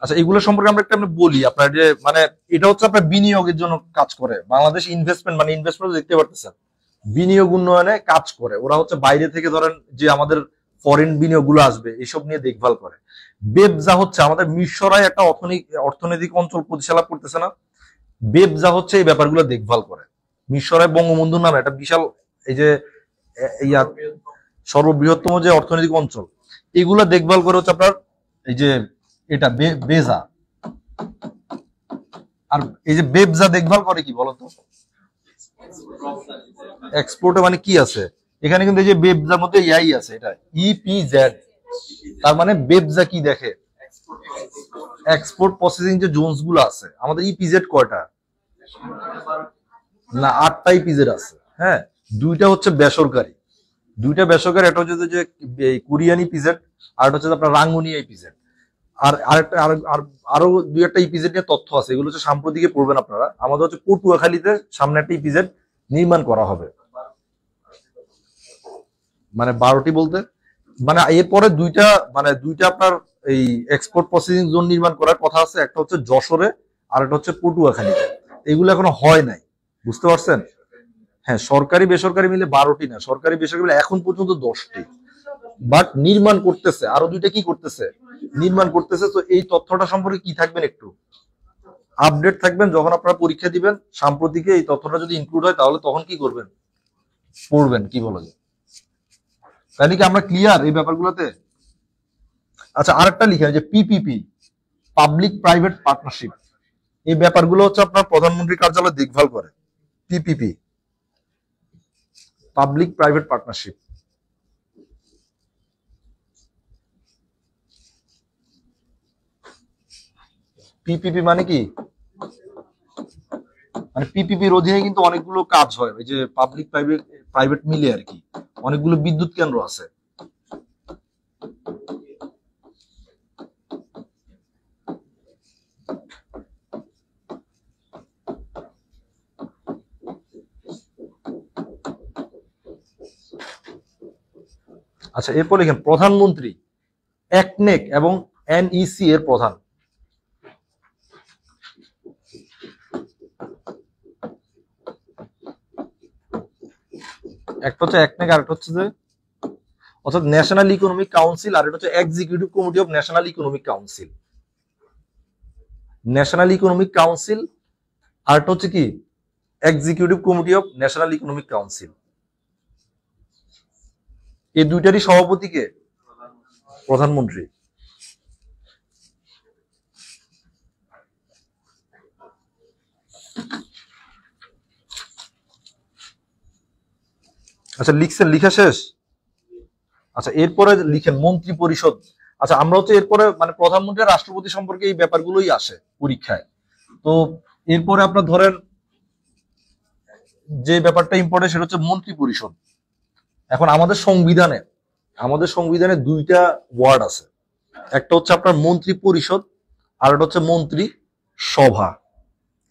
আচ্ছা, এগুলো সম্পর্কে আমরা একটা বলি। আপনার যে মানে এটা হচ্ছে আপনার বিনিয়োগের জন্য কাজ করে। বাংলাদেশ ইনভেস্টমেন্ট মানে ইনভেস্টমেন্ট দেখতে পারতেছেন, বিনিয়োগ উন্নয়নে কাজ করে। ওরা হচ্ছে বাইরে থেকে ধরেন যে আমাদের ফরেন বিনিয়োগ গুলো আসবে এসব নিয়ে দেখভাল করে। বেবজা হচ্ছে আমাদের মিশরায় একটা অর্থনৈতিক অঞ্চল পরিচালনা করতেছে না, বেবজা হচ্ছে এই ব্যাপারগুলো দেখভাল করে। মিশরায় বঙ্গবন্ধুর নামে একটা বিশাল এই যে সর্ববৃহত্তম যে অর্থনৈতিক অঞ্চল, এগুলা দেখভাল করে হচ্ছে আপনার এই যে এটা বেজা। আর এই যে বেবজা দেখভাল করে কি বলতো? এক্সপোর্টে মানে কি আছে এখানে, কিন্তু এই যে বেবজার মধ্যে ইয়াই আছে, এটা ইপিজেড। তার মানে বেবজা কি দেখে? এক্সপোর্ট প্রসেসিং যে জোনস গুলো আছে আমাদের, ইপিজেড কয়টা? না, 8টা ইপিজেড আছে। হ্যাঁ, দুইটা হচ্ছে বেসরকারি, একটা হচ্ছে যে কোরিয়ান ইপিজেড, আর একটা হচ্ছে আপনার রাঙ্গুনিয়া ইপিজেড। আর আরেকটা আরো 2-1টা ইপিজেড নিয়ে তথ্য আছে, এগুলো হচ্ছে সাম্প্রতিকে পড়বেন আপনারা। আমাদের হচ্ছে পটুয়াখালীতে সামনে একটা ইপিজেড নির্মাণ করা হবে, মানে 12টি বলতে মানে এরপরে দুইটা আপনার এই এক্সপোর্ট প্রসেসিং জোন নির্মাণ করার কথা আছে। একটা হচ্ছে যশোরে আর একটা হচ্ছে পটুয়াখালীতে। এগুলো এখনো হয় নাই, বুঝতে পারছেন? হ্যাঁ, সরকারি বেসরকারি মিলে 12টি না, সরকারি বেসরকারি মিলে এখন পর্যন্ত 10টি, বাট নির্মাণ করতেছে। আরো 2টা কি করতেছে? নির্মাণ করতেছে। তো এই তথ্যটা সম্পর্কে কি থাকবেন, একটু আপডেট থাকবেন যখন আপনারা পরীক্ষা দিবেন। সাম্প্রতিকে এই তথ্যটা যদি ইনক্লুড হয় তাহলে তখন কি করবেন? পড়বেন। কি বলা যায়? তাই কি আমরা ক্লিয়ার এই ব্যাপারগুলোতে? আচ্ছা, আরেকটা লিখেন যে পিপিপি, পাবলিক প্রাইভেট পার্টনারশিপ। এই ব্যাপারগুলো হচ্ছে আপনার প্রধানমন্ত্রী কার্যালয় দেখভাল করে। PPP, public private partnership. PPP মানে কি? মানে পিপিপির অধীনে কিন্তু অনেকগুলো কাজ হয়, এই যে পাবলিক প্রাইভেট মিলে আর কি। অনেকগুলো বিদ্যুৎ কেন্দ্র আছে। আচ্ছা, এরপর লিখেন প্রধানমন্ত্রী একনেক এবং এনইসি এর প্রধান। একটা হচ্ছে একনেক আর একটা হচ্ছে যে অর্থাৎ ন্যাশনাল ইকোনমিক কাউন্সিল, আর এটা হচ্ছে executive committee of national economic council. National economic council আর একটা হচ্ছে কি executive committee of national economic council. এই দুইটারই সভাপতি কে? প্রধানমন্ত্রী। আচ্ছা, লিখছেন? লিখা শেষ? আচ্ছা, এরপরে লিখেন মন্ত্রী পরিষদ। আচ্ছা, আমরা হচ্ছে এরপরে মানে প্রধানমন্ত্রী রাষ্ট্রপতি সম্পর্কে এই ব্যাপারগুলোই আসে পরীক্ষায়। তো এরপরে আপনার ধরেন যে ব্যাপারটা ইম্পর্টেন্ট সেটা হচ্ছে মন্ত্রী পরিষদ। এখন আমাদের সংবিধানে 2টা ওয়ার্ড আছে, একটা হচ্ছে আপনার মন্ত্রী পরিষদ আর একটা হচ্ছে মন্ত্রী সভা।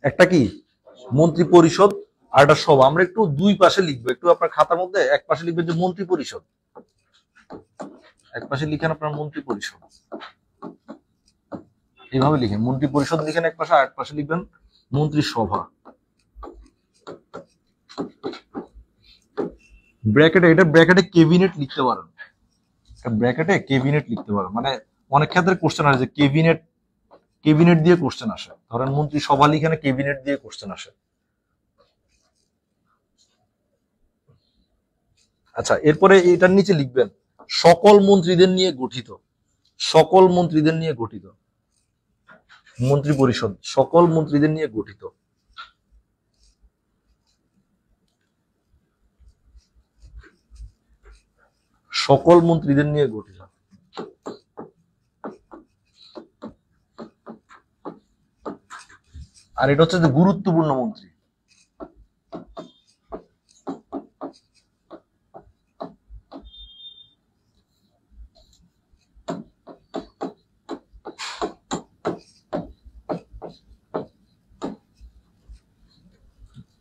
একটা কি মন্ত্রী পরিষদ আর এটা সভা। আমরা একটু দুই পাশে লিখবো, একটু আপনার খাতার মধ্যে এক পাশে লিখবেন যে মন্ত্রী পরিষদ, এক পাশে লিখেন আপনার মন্ত্রী পরিষদ, এইভাবে লিখেন মন্ত্রী পরিষদ লিখেন এক পাশে, আর এক পাশে লিখবেন মন্ত্রিসভা। ব্র্যাকেটে, এটা ব্র্যাকেটে ক্যাবিনেট লিখতে পারেন, ব্র্যাকেটে ক্যাবিনেট লিখতে পারেন। মানে অনেক ক্ষেত্রে কোশ্চেন আসে যে ক্যাবিনেট, ক্যাবিনেট দিয়ে কোশ্চেন আসে, ধরেন মন্ত্রিসভা লিখেন ক্যাবিনেট দিয়ে কোশ্চেন আসে। আচ্ছা, এরপরে এটার নিচে লিখবেন সকল মন্ত্রীদের নিয়ে গঠিত, সকল মন্ত্রীদের নিয়ে গঠিত মন্ত্রী পরিষদ, সকল মন্ত্রীদের নিয়ে গঠিত। সকল মন্ত্রীদের নিয়ে গঠিত। আর এটা হচ্ছে যে গুরুত্বপূর্ণ মন্ত্রী।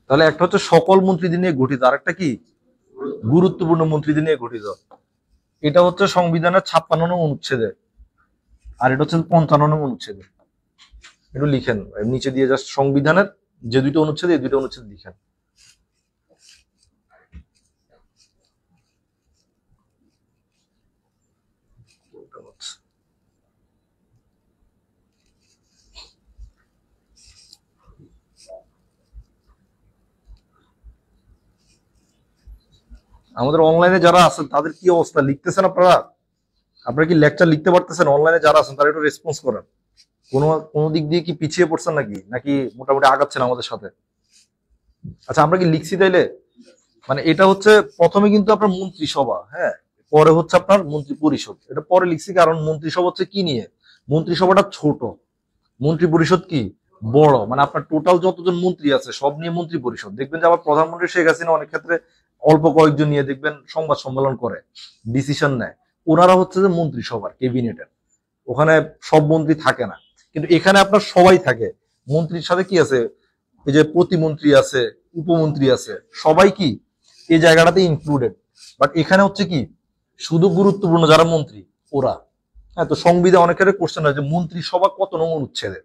তাহলে একটা হচ্ছে সকল মন্ত্রীদের নিয়ে গঠিত, আর একটা কি গুরুত্বপূর্ণ মন্ত্রীদের নিয়ে গঠিত। এটা হচ্ছে সংবিধানের 56 নং অনুচ্ছেদে, আর এটা হচ্ছে 55 নং অনুচ্ছেদে। একটু লিখেন নিচে দিয়ে, জাস্ট সংবিধানের যে দুইটা অনুচ্ছেদ, এই দুইটা অনুচ্ছেদ লিখেন। আমাদের অনলাইনে যারা আছেন তাদের কি অবস্থা, লিখতেছেন আপনারা? আপনারা কি লেকচার লিখতে পারতেছেন? অনলাইনে যারা আছেন তারা একটু রেসপন্স করেন। কোনো দিক দিয়ে কি পিছিয়ে পড়ছেন নাকি, নাকি মোটামুটি আগাচ্ছেন আমাদের সাথে? আচ্ছা, আমরা কি লিখছি তাইলে? মানে এটা হচ্ছে প্রথমে কিন্তু আপনার মন্ত্রিসভা, হ্যাঁ, পরে হচ্ছে আপনার মন্ত্রী পরিষদ। এটা পরে লিখছি কারণ মন্ত্রিসভা হচ্ছে কি নিয়ে, মন্ত্রিসভাটা ছোট, মন্ত্রী পরিষদ কি বড়। মানে আপনার টোটাল যতজন মন্ত্রী আছে সব নিয়ে মন্ত্রী পরিষদ। দেখবেন যে আবার প্রধানমন্ত্রী শেখ হাসিনা অনেক ক্ষেত্রে অল্প কয়েকজন নিয়ে দেখবেন সংবাদ সম্মেলন করে, ডিসিশন নেয়, ওনারা হচ্ছে যে মন্ত্রিসভার, ক্যাবিনেটের। ওখানে সব মন্ত্রী থাকে না, কিন্তু এখানে আপনার সবাই থাকে। মন্ত্রীর সাথে কি আছে, এই যে প্রতিমন্ত্রী আছে, উপমন্ত্রী আছে, সবাই কি এই জায়গাটাতে ইনক্লুডেড। বাট এখানে হচ্ছে কি শুধু গুরুত্বপূর্ণ যারা মন্ত্রী ওরা। হ্যাঁ, তো সংবিধান অনেক ক্ষেত্রে কোশ্চেন হয় যে মন্ত্রিসভা কত নং অনুচ্ছেদে।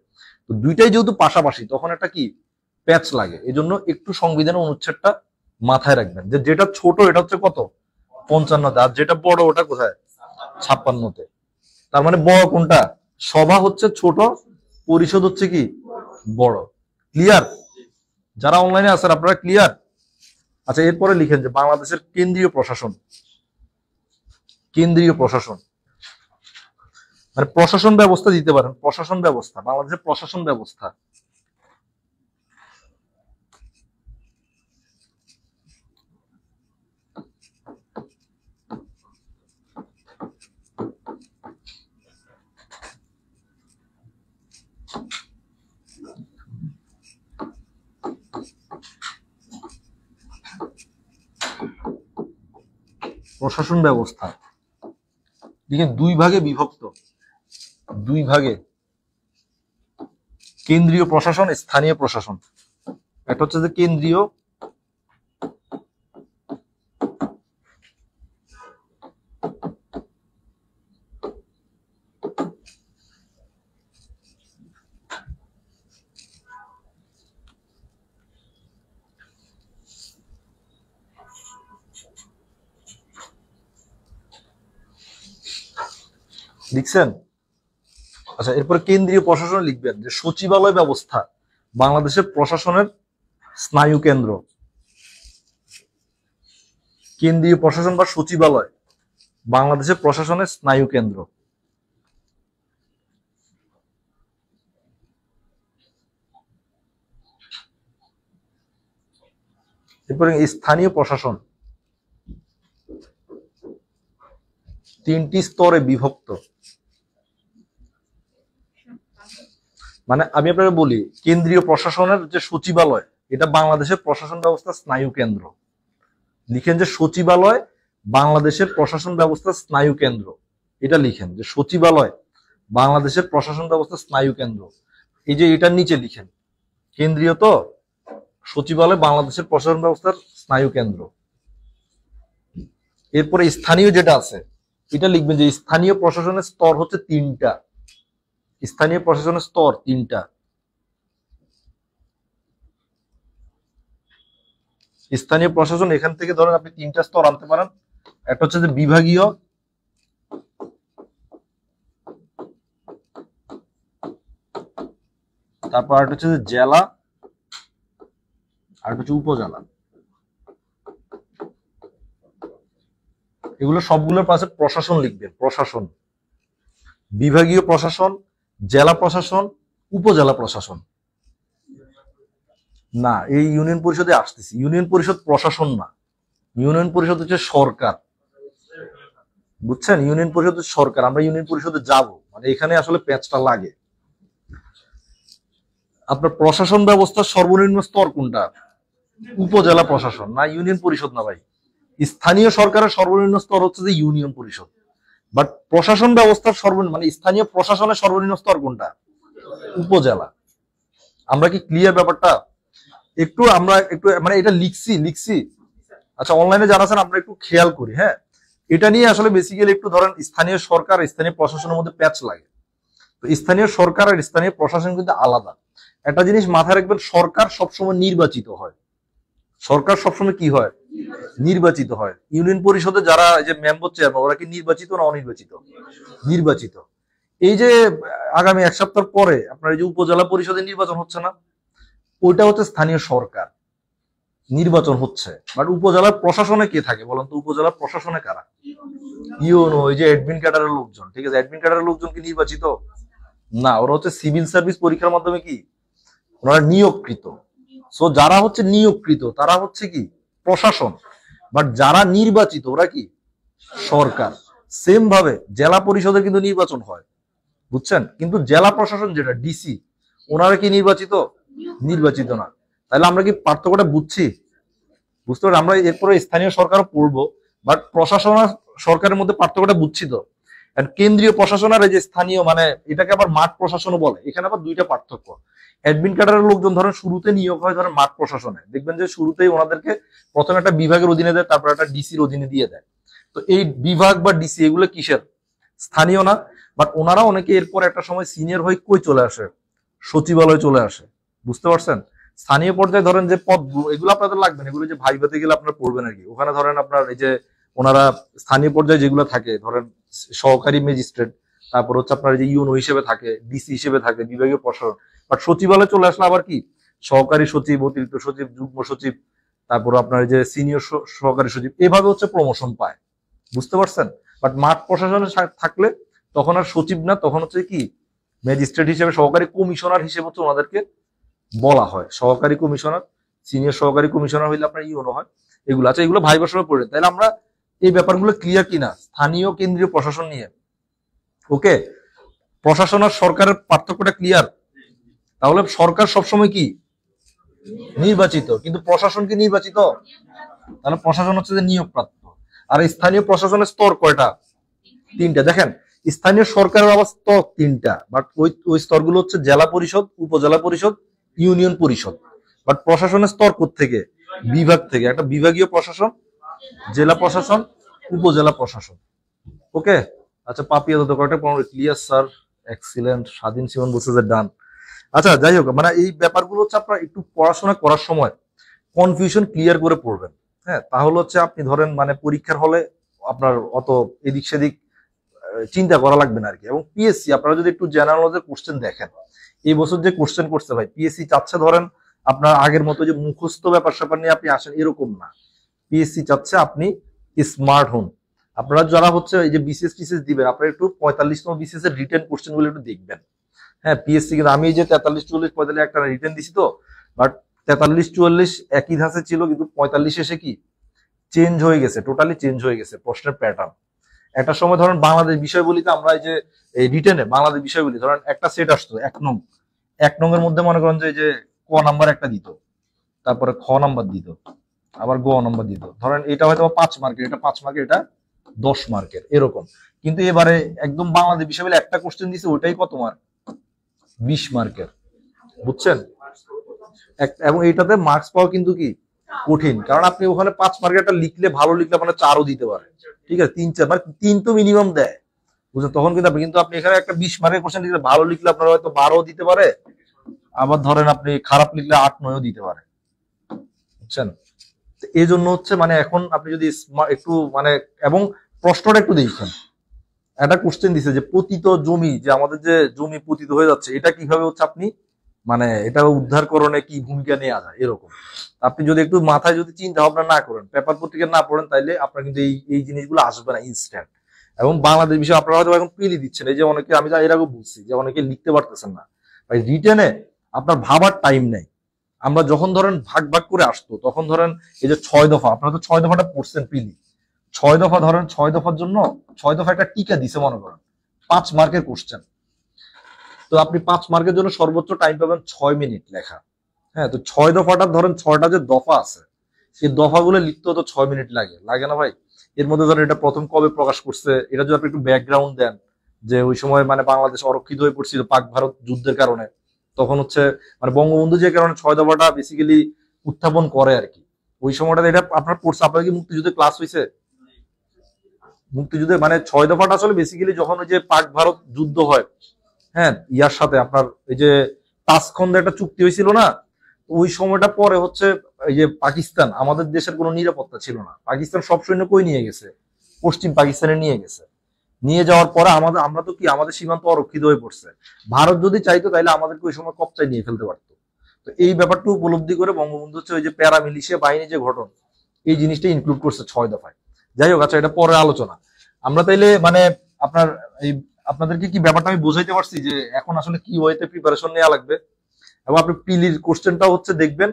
তো দুইটাই যেহেতু পাশাপাশি তখন একটা কি প্যাচ লাগে, এই জন্য একটু সংবিধানের অনুচ্ছেদটা মাথায় রাখবেন যে যেটা ছোট এটা হচ্ছে কত 55তে, আর যেটা বড় ওটা কোথায় 56তে। তার মানে বড় কোনটা, সভা হচ্ছে ছোট, পরিষদ হচ্ছে কি বড়। ক্লিয়ার? যারা অনলাইনে আছেন আপনারা ক্লিয়ার? আচ্ছা, এরপরে লিখেন যে বাংলাদেশের কেন্দ্রীয় প্রশাসন, কেন্দ্রীয় প্রশাসন মানে প্রশাসন ব্যবস্থা দিতে পারেন, প্রশাসন ব্যবস্থা, বাংলাদেশের প্রশাসন ব্যবস্থা। প্রশাসন ব্যবস্থা দেখেন দুই ভাগে বিভক্ত, দুই ভাগে, কেন্দ্রীয় প্রশাসন, স্থানীয় প্রশাসন। একটা হচ্ছে যে কেন্দ্রীয়, লিখছেন? আচ্ছা, এরপর কেন্দ্রীয় প্রশাসন লিখবেন যে সচিবালয় ব্যবস্থা বাংলাদেশের প্রশাসনের স্নায়ু কেন্দ্র। কেন্দ্রীয় প্রশাসন বা সচিবালয় বাংলাদেশের প্রশাসনের স্নায়ু কেন্দ্র। এরপরে স্থানীয় প্রশাসন 3টি স্তরে বিভক্ত। মানে আমি আপনাকে বলি, কেন্দ্রীয় প্রশাসনের যে সচিবালয় এটা বাংলাদেশের প্রশাসন ব্যবস্থার স্নায়ু কেন্দ্র। লিখেন যে সচিবালয় বাংলাদেশের প্রশাসন ব্যবস্থার স্নায়ু কেন্দ্র, এটা লিখেন যে সচিবালয় বাংলাদেশের প্রশাসন ব্যবস্থার স্নায়ু কেন্দ্র। এই যে এটার নিচে লিখেন কেন্দ্রীয়, তো সচিবালয় বাংলাদেশের প্রশাসন ব্যবস্থার স্নায়ু কেন্দ্র। এরপরে স্থানীয় যেটা আছে এটা লিখবেন যে স্থানীয় প্রশাসনের স্তর হচ্ছে 3টা। স্থানীয় প্রশাসনের স্তর 3টা। স্থানীয় প্রশাসন এখান থেকে ধরেন আপনি 3টা স্তর আনতে পারেন। একটা হচ্ছে যে বিভাগীয়, তারপর আরেকটা হচ্ছে যে জেলা, আর হচ্ছে উপজেলা। এগুলো সবগুলোর পাশে প্রশাসন লিখবেন। প্রশাসন, বিভাগীয় প্রশাসন, জেলা প্রশাসন, উপজেলা প্রশাসন। না, এই ইউনিয়ন পরিষদে আসতেছি। ইউনিয়ন পরিষদ প্রশাসন না, ইউনিয়ন পরিষদ হচ্ছে সরকার, বুঝছেন? ইউনিয়ন পরিষদ হচ্ছে সরকার। আমরা ইউনিয়ন পরিষদে যাব, মানে এখানে আসলে প্যাচটা লাগে। আপনার প্রশাসন ব্যবস্থার সর্বনিম্ন স্তর কোনটা? উপজেলা প্রশাসন, না ইউনিয়ন পরিষদ না ভাই। স্থানীয় সরকারের সর্বনিম্ন স্তর হচ্ছে যে ইউনিয়ন পরিষদ। বাট প্রশাসন ব্যবস্থার সর্বনিম্ন মানে স্থানীয় প্রশাসনের সর্বনিম্ন স্তর কোনটা? উপজেলা। আমরা কি ক্লিয়ার ব্যাপারটা? আমরা একটু মানে এটা লিখছি। আচ্ছা, অনলাইনে যারা আছেন আমরা একটু খেয়াল করি। হ্যাঁ, এটা নিয়ে আসলে বেসিক্যালি একটু ধরেন স্থানীয় সরকার স্থানীয় প্রশাসনের মধ্যে প্যাচ লাগে। তো স্থানীয় সরকার আর স্থানীয় প্রশাসন কিন্তু আলাদা। একটা জিনিস মাথায় রাখবেন, সরকার সবসময় নির্বাচিত হয়। সরকার সবসময় কি হয়? নির্বাচিত হয়। ইউনিয়ন পরিষদে যারা এই যে মেম্বার চেয়ারম্যান, ওরা কি নির্বাচিত না অনির্বাচিত? নির্বাচিত। এই যে আগামী 1 সপ্তাহ পরে আপনার এই যে উপজেলা পরিষদে নির্বাচন হচ্ছে না, ওইটা হচ্ছে স্থানীয় সরকার নির্বাচন হচ্ছে। বাট উপজেলার প্রশাসনে কে থাকে বলেন তো? উপজেলার প্রশাসনে কারা? ইউনো, ওই যে অ্যাডমিন ক্যাডারের লোকজন। ঠিক আছে, অ্যাডমিন ক্যাডারের লোকজন কি নির্বাচিত? না, ওরা হচ্ছে সিভিল সার্ভিস পরীক্ষার মাধ্যমে কি ওনারা নিয়োগকৃত। সো যারা হচ্ছে নিয়োগকৃত তারা হচ্ছে কি প্রশাসন, বাট যারা নির্বাচিত ওরা কি সরকার। সেম ভাবে জেলা পরিষদের কিন্তু নির্বাচন হয়, বুঝছেন? কিন্তু জেলা প্রশাসন যেটা ডিসি, ওনারা কি নির্বাচিত? নির্বাচিত না। তাহলে আমরা কি পার্থক্যটা বুঝছি? বুঝতে পারি? আমরা এরপরে স্থানীয় সরকারও পড়বো, বাট প্রশাসন আর সরকারের মধ্যে পার্থক্যটা বুঝছি তো। কেন্দ্রীয় প্রশাসন আর এই যে স্থানীয়, মানে এটাকে আবার মাঠ প্রশাসনও বলে। এখানে আবার দুইটা পার্থক্য। অ্যাডমিন ক্যাডারের লোকজন ধরেন শুরুতে নিয়োগ হয় ধরেন মাঠ প্রশাসনে, দেখবেন যে শুরুতেই ওনাদেরকে প্রথমে একটা বিভাগের অধীনে দেয়, তারপর একটা ডিসির অধীনে দিয়ে দেয়। তো এই বিভাগ বা ডিসি এগুলো কিসের? স্থানীয় না। বাট ওনারা অনেকে এরপর একটা সময় সিনিয়র হয়ে কই চলে আসে? সচিবালয় চলে আসে। বুঝতে পারছেন? স্থানীয় পর্যায়ে ধরেন যে পদগুলো, এগুলো আপনাদের লাগবে না, এগুলো যে ভাইভাতে গেলে আপনারা পড়বেন আর কি। ওখানে ধরেন আপনার এই যে ওনারা স্থানীয় পর্যায়ে যেগুলো থাকে, ধরেন সহকারী ম্যাজিস্ট্রেট, তারপর হচ্ছে আপনার যে ইউনো হিসেবে থাকে, ডিসি হিসেবে থাকে, বিভাগীয় প্রশাসন। বাট সচিবালয় চলে আসলে আবার কি সহকারী সচিব, অতিরিক্ত সচিব, যুগ্ম সচিব, তারপর আপনার যে সিনিয়র সহকারী সচিব, এভাবে হচ্ছে প্রমোশন পায়। বুঝতে পারছেন? বাট মাঠ প্রশাসনে থাকলে তখন আর সচিব না, তখন হচ্ছে কি ম্যাজিস্ট্রেট হিসেবে, সহকারী কমিশনার হিসেবে হচ্ছে ওনাদেরকে বলা হয়। সহকারী কমিশনার, সিনিয়র সহকারী কমিশনার হইলে আপনার ইউনো হয়। এগুলো আচ্ছা, এগুলো ভাইবার সময় পড়ে। তাহলে আমরা এই ব্যাপারগুলো ক্লিয়ার কিনা স্থানীয় কেন্দ্রীয় প্রশাসন নিয়ে? ওকে, প্রশাসন আর সরকারের পার্থক্যটা ক্লিয়ার? তাহলে সরকার সবসময় কি নির্বাচিত, কিন্তু প্রশাসন কি নির্বাচিত? তাহলে প্রশাসন হচ্ছে যে নিয়োগপ্রাপ্ত। আর স্থানীয় প্রশাসনের স্তর কয়টা? 3টা। দেখেন, স্থানীয় সরকারের আবার স্তর 3টা, বাট ওই স্তরগুলো হচ্ছে জেলা পরিষদ, উপজেলা পরিষদ, ইউনিয়ন পরিষদ। বাট প্রশাসনের স্তর থেকে? বিভাগ থেকে। একটা বিভাগীয় প্রশাসন, জেলা প্রশাসন, উপজেলা প্রশাসন। ওকে, আচ্ছা পাপিয়া তো কয়টা ক্লিয়ার স্যার, এক্সিলেন্ট। স্বাধীন জীবন বলছে যে ডান। আচ্ছা, যাই হোক, মানে এই ব্যাপারগুলো হচ্ছে আপনার একটু পড়াশোনা করার সময় কনফিউশন ক্লিয়ার করে পড়বেন। হ্যাঁ, তাহলে হচ্ছে আপনি ধরেন মানে পরীক্ষার হলে আপনার অত এদিক সেদিক চিন্তা করা লাগবে না আর কি। এবং পিএসসি আপনারা যদি একটু জেনারেল নলেজের কোশ্চেন দেখেন, এই বছর যে কোশ্চেন করছে ভাই, পিএসসি চাচ্ছে ধরেন আপনার আগের মতো যে মুখস্থ ব্যাপার স্যাপার নিয়ে আপনি আসেন এরকম না। পিএসসি চাচ্ছে আপনি স্মার্ট হন। আপনারা যারা হচ্ছে এই যে বিসিএস টিসিএস দিবেন, আপনারা একটু 45তম বিসিএস এর রিটেন কোশ্চেন গুলো একটু দেখবেন। হ্যাঁ, পিএসসি কিন্তু আমি এই যে 43, 44, 45 একটা রিটেন দিছি তো, বাট 43, 44 একই ধাঁচে ছিল, কিন্তু 45 এসে কি চেঞ্জ হয়ে গেছে, টোটালি চেঞ্জ হয়ে গেছে প্রশ্নের প্যাটার্ন। একটা সময় ধরেন বাংলাদেশ বিষয়বলিতে আমরা এই যে এই রিটেনে বাংলাদেশ বিষয়বলি ধরেন একটা সেট আসতো 1 নং, 1 নং এর মধ্যে মনে করেন যে এই যে ক নাম্বার একটা দিত, তারপরে খ নাম্বার দিত, আবার গ নাম্বার দিত। ধরেন এটা হয়তো 5 মার্কের, এটা 5 মার্কের, এটা 10 মার্কের, এরকম। কিন্তু এবারে একদম বাংলাদেশ বিষয়বলি একটা কোশ্চেন দিছে, ওইটাই কত মার্ক? 20 মার্কের। বুঝছেন? এবং এইটাতে মার্কস পাওয়া কিন্তু কি কঠিন, কারণ আপনি ওখানে 5 মার্কের একটা লিখলে, ভালো লিখলে আপনার 4ও দিতে পারে, ঠিক আছে, 3-4 মানে 3 তো মিনিমাম দেয়, বুঝলেন, তখন কিন্তু আপনি এখানে একটা 20 মার্কের কোশ্চেন লিখলে, ভালো লিখলে আপনার হয়তো 12ও দিতে পারে, আবার ধরেন আপনি খারাপ লিখলে 8-9ও দিতে পারে, বুঝছেন। এই জন্য হচ্ছে মানে এখন আপনি যদি একটু মানে, এবং প্রশ্নটা একটু দেখেন, একটা কোশ্চেন দিছে যে পতিত জমি, যে আমাদের যে জমি পতিত হয়ে যাচ্ছে, এটা কিভাবে হচ্ছে আপনি মানে এটা উদ্ধারকরণে কি ভূমিকা নেওয়া যায়, এরকম আপনি যদি একটু মাথায় যদি চিন্তা ভাবনা না করেন, পেপার পত্রিকা না পড়েন, তাইলে আপনার কিন্তু এই জিনিসগুলো আসবে না ইনস্ট্যান্ট। এবং বাংলাদেশ বিষয়ে আপনারা হয়তো এখন পিলি দিচ্ছেন, এই যে অনেকে, আমি এর আগে বলছি যে অনেকে লিখতে পারতেছেন না, ভাই রিটেনে আপনার ভাবার টাইম নেই। আমরা যখন ধরেন ভাগ ভাগ করে আসতো, তখন ধরেন এই যে 6 দফা, আপনারা তো 6 দফাটা পড়ছেন পিলি, 6 দফা ধরেন, 6 দফার জন্য 6 দফা একটা টিকা দিছে মনে করেন, 5 মার্কের কোশ্চেন, তো আপনি 5 মার্কের জন্য সর্বোচ্চ টাইম পাবেন 6 মিনিট লেখা। হ্যাঁ, তো 6 দফাটা ধরেন, 6টা যে দফা আছে, সেই দফাগুলো লিখতে তো 6 মিনিট লাগে, লাগে না ভাই? এর মধ্যে ধরেন এটা প্রথম কবে প্রকাশ করছে, এটা যদি আপনি একটু ব্যাকগ্রাউন্ড দেন, যে ওই সময় মানে বাংলাদেশ অরক্ষিত হয়ে পড়ছিল পাক ভারত যুদ্ধের কারণে, তখন হচ্ছে মানে বঙ্গবন্ধু যে কারণে 6 দফাটা বেসিক্যালি উত্থাপন করে আর কি, ওই সময়টাতে এটা আপনার পড়ছে। আপনার কি মুক্তিযুদ্ধে ক্লাস হয়েছে? মুক্তিযুদ্ধে মানে 6 দফাটা আসলে বেসিক্যালি যখন ওই যে পাক ভারত যুদ্ধ হয়, হ্যাঁ, ইয়ার সাথে আপনার এই যে তাসখন্দে একটা চুক্তি হয়েছিল না, ওই সময়টা পরে হচ্ছে এই যে পাকিস্তান, আমাদের দেশের কোনো নিরাপত্তা ছিল না, পাকিস্তান সব সৈন্য কই নিয়ে গেছে, পশ্চিম পাকিস্তানে নিয়ে গেছে, নিয়ে যাওয়ার পরে আমরা তো কি, আমাদের সীমান্ত অরক্ষিত হয়ে পড়ছে, ভারত যদি চাইতো তাহলে আমাদেরকে ওই সময় কবজায় নিয়ে ফেলতে পারতো। তো এই ব্যাপারটা উপলব্ধি করে বঙ্গবন্ধু হচ্ছে ওই যে প্যারামিলিশিয়া বাহিনী যে গঠন, এই জিনিসটা ইনক্লুড করছে 6 দফায়। যাই হোক, আচ্ছা, এটা পরে আলোচনা। আমরা তাইলে মানে আপনার এই আপনাদেরকে কি ব্যাপারটা আমি বুঝাইতে পারছি যে এখন আসলে কি ওয়েতে প্রিপারেশন নেওয়া লাগবে। এবং আপনি পিলির কোশ্চেনটাও হচ্ছে দেখবেন,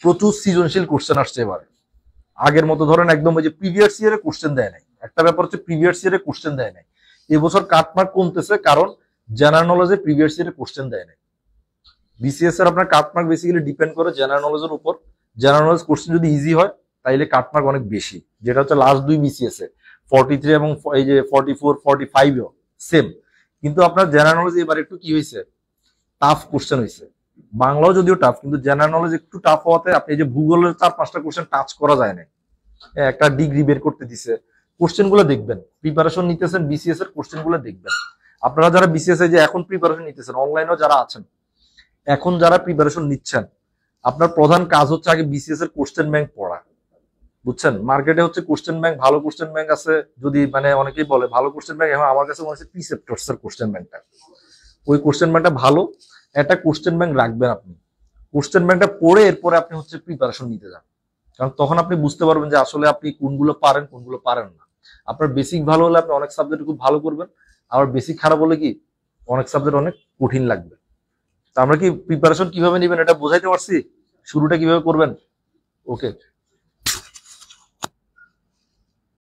প্রচুর সৃজনশীল কোশ্চেন আসছে এবার, আগের মতো ধরেন একদম ওই যে প্রিভিয়াস ইয়ারে কোশ্চেন দেয় নাই। একটা ব্যাপার হচ্ছে প্রিভিয়াস ইয়ারে কোশ্চেন দেয় নাই, এবছর কাটমার্ক কমতেছে, কারণ জেনারেল নলেজে প্রিভিয়াস ইয়ারে কোশ্চেন দেয় নাই। বিসিএস এর আপনার কাটমার্ক বেসিক্যালি ডিপেন্ড করে জেনারেল নলেজের উপর। জেনারেল নলেজ কোশ্চেন যদি ইজি হয় তাইলে কাটমার্ক অনেক বেশি, যেটা হচ্ছে লাস্ট 2 বিসিএস এ 43 এবং এই যে 44 45 সেম। কিন্তু আপনার জেনারেল নলেজ এবার একটু কি হয়েছে, টাফ কোশ্চেন হয়েছে। বাংলাও যদিও টাফ, কিন্তু জেনারেল নলেজ একটু টাফ হওয়াতে আপনি এই যে ভূগোলের 4-5টা কোশ্চেন টাচ করা যায় না, একটা ডিগ্রি বের করতে দিছে। কোশ্চেন গুলো দেখবেন, প্রিপারেশন নিতেছেন বিসিএস এর, কোশ্চেন গুলো দেখবেন। আপনারা যারা বিসিএস এ যে এখন প্রিপারেশন নিতেছেন, অনলাইনেও যারা আছেন, এখন যারা প্রিপারেশন নিচ্ছেন, আপনার প্রধান কাজ হচ্ছে আগে বিসিএস এর কোশ্চেন ব্যাংক পড়া, বুঝছেন। মার্কেটে হচ্ছে কোশ্চেন ব্যাংক, ভালো কোশ্চেন ব্যাংক আছে, যদি মানে অনেকেই বলে ভালো কোশ্চেন ব্যাংক, এখন আমার কাছে মনে হচ্ছে প্রিসেপ্টরস এর কোশ্চেন ব্যাংকটা, ওই কোশ্চেন ব্যাংকটা ভালো। একটা কোশ্চেন ব্যাংক রাখবেন আপনি, কোশ্চেন ব্যাংকটা পড়ে এরপরে আপনি হচ্ছে প্রিপারেশন নিতে যান, কারণ তখন আপনি বুঝতে পারবেন যে আসলে আপনি কোনগুলো পারেন কোনগুলো পারেন না। আপনার বেসিক ভালো হলে আপনি অনেক সাবজেক্ট খুব ভালো করবেন, আবার বেসিক খারাপ হলে কি অনেক সাবজেক্ট অনেক কঠিন লাগবে। তা আমরা কি প্রিপারেশন কিভাবে নেবেন এটা বোঝাইতে পারছি, শুরুটা কিভাবে করবেন? ওকে।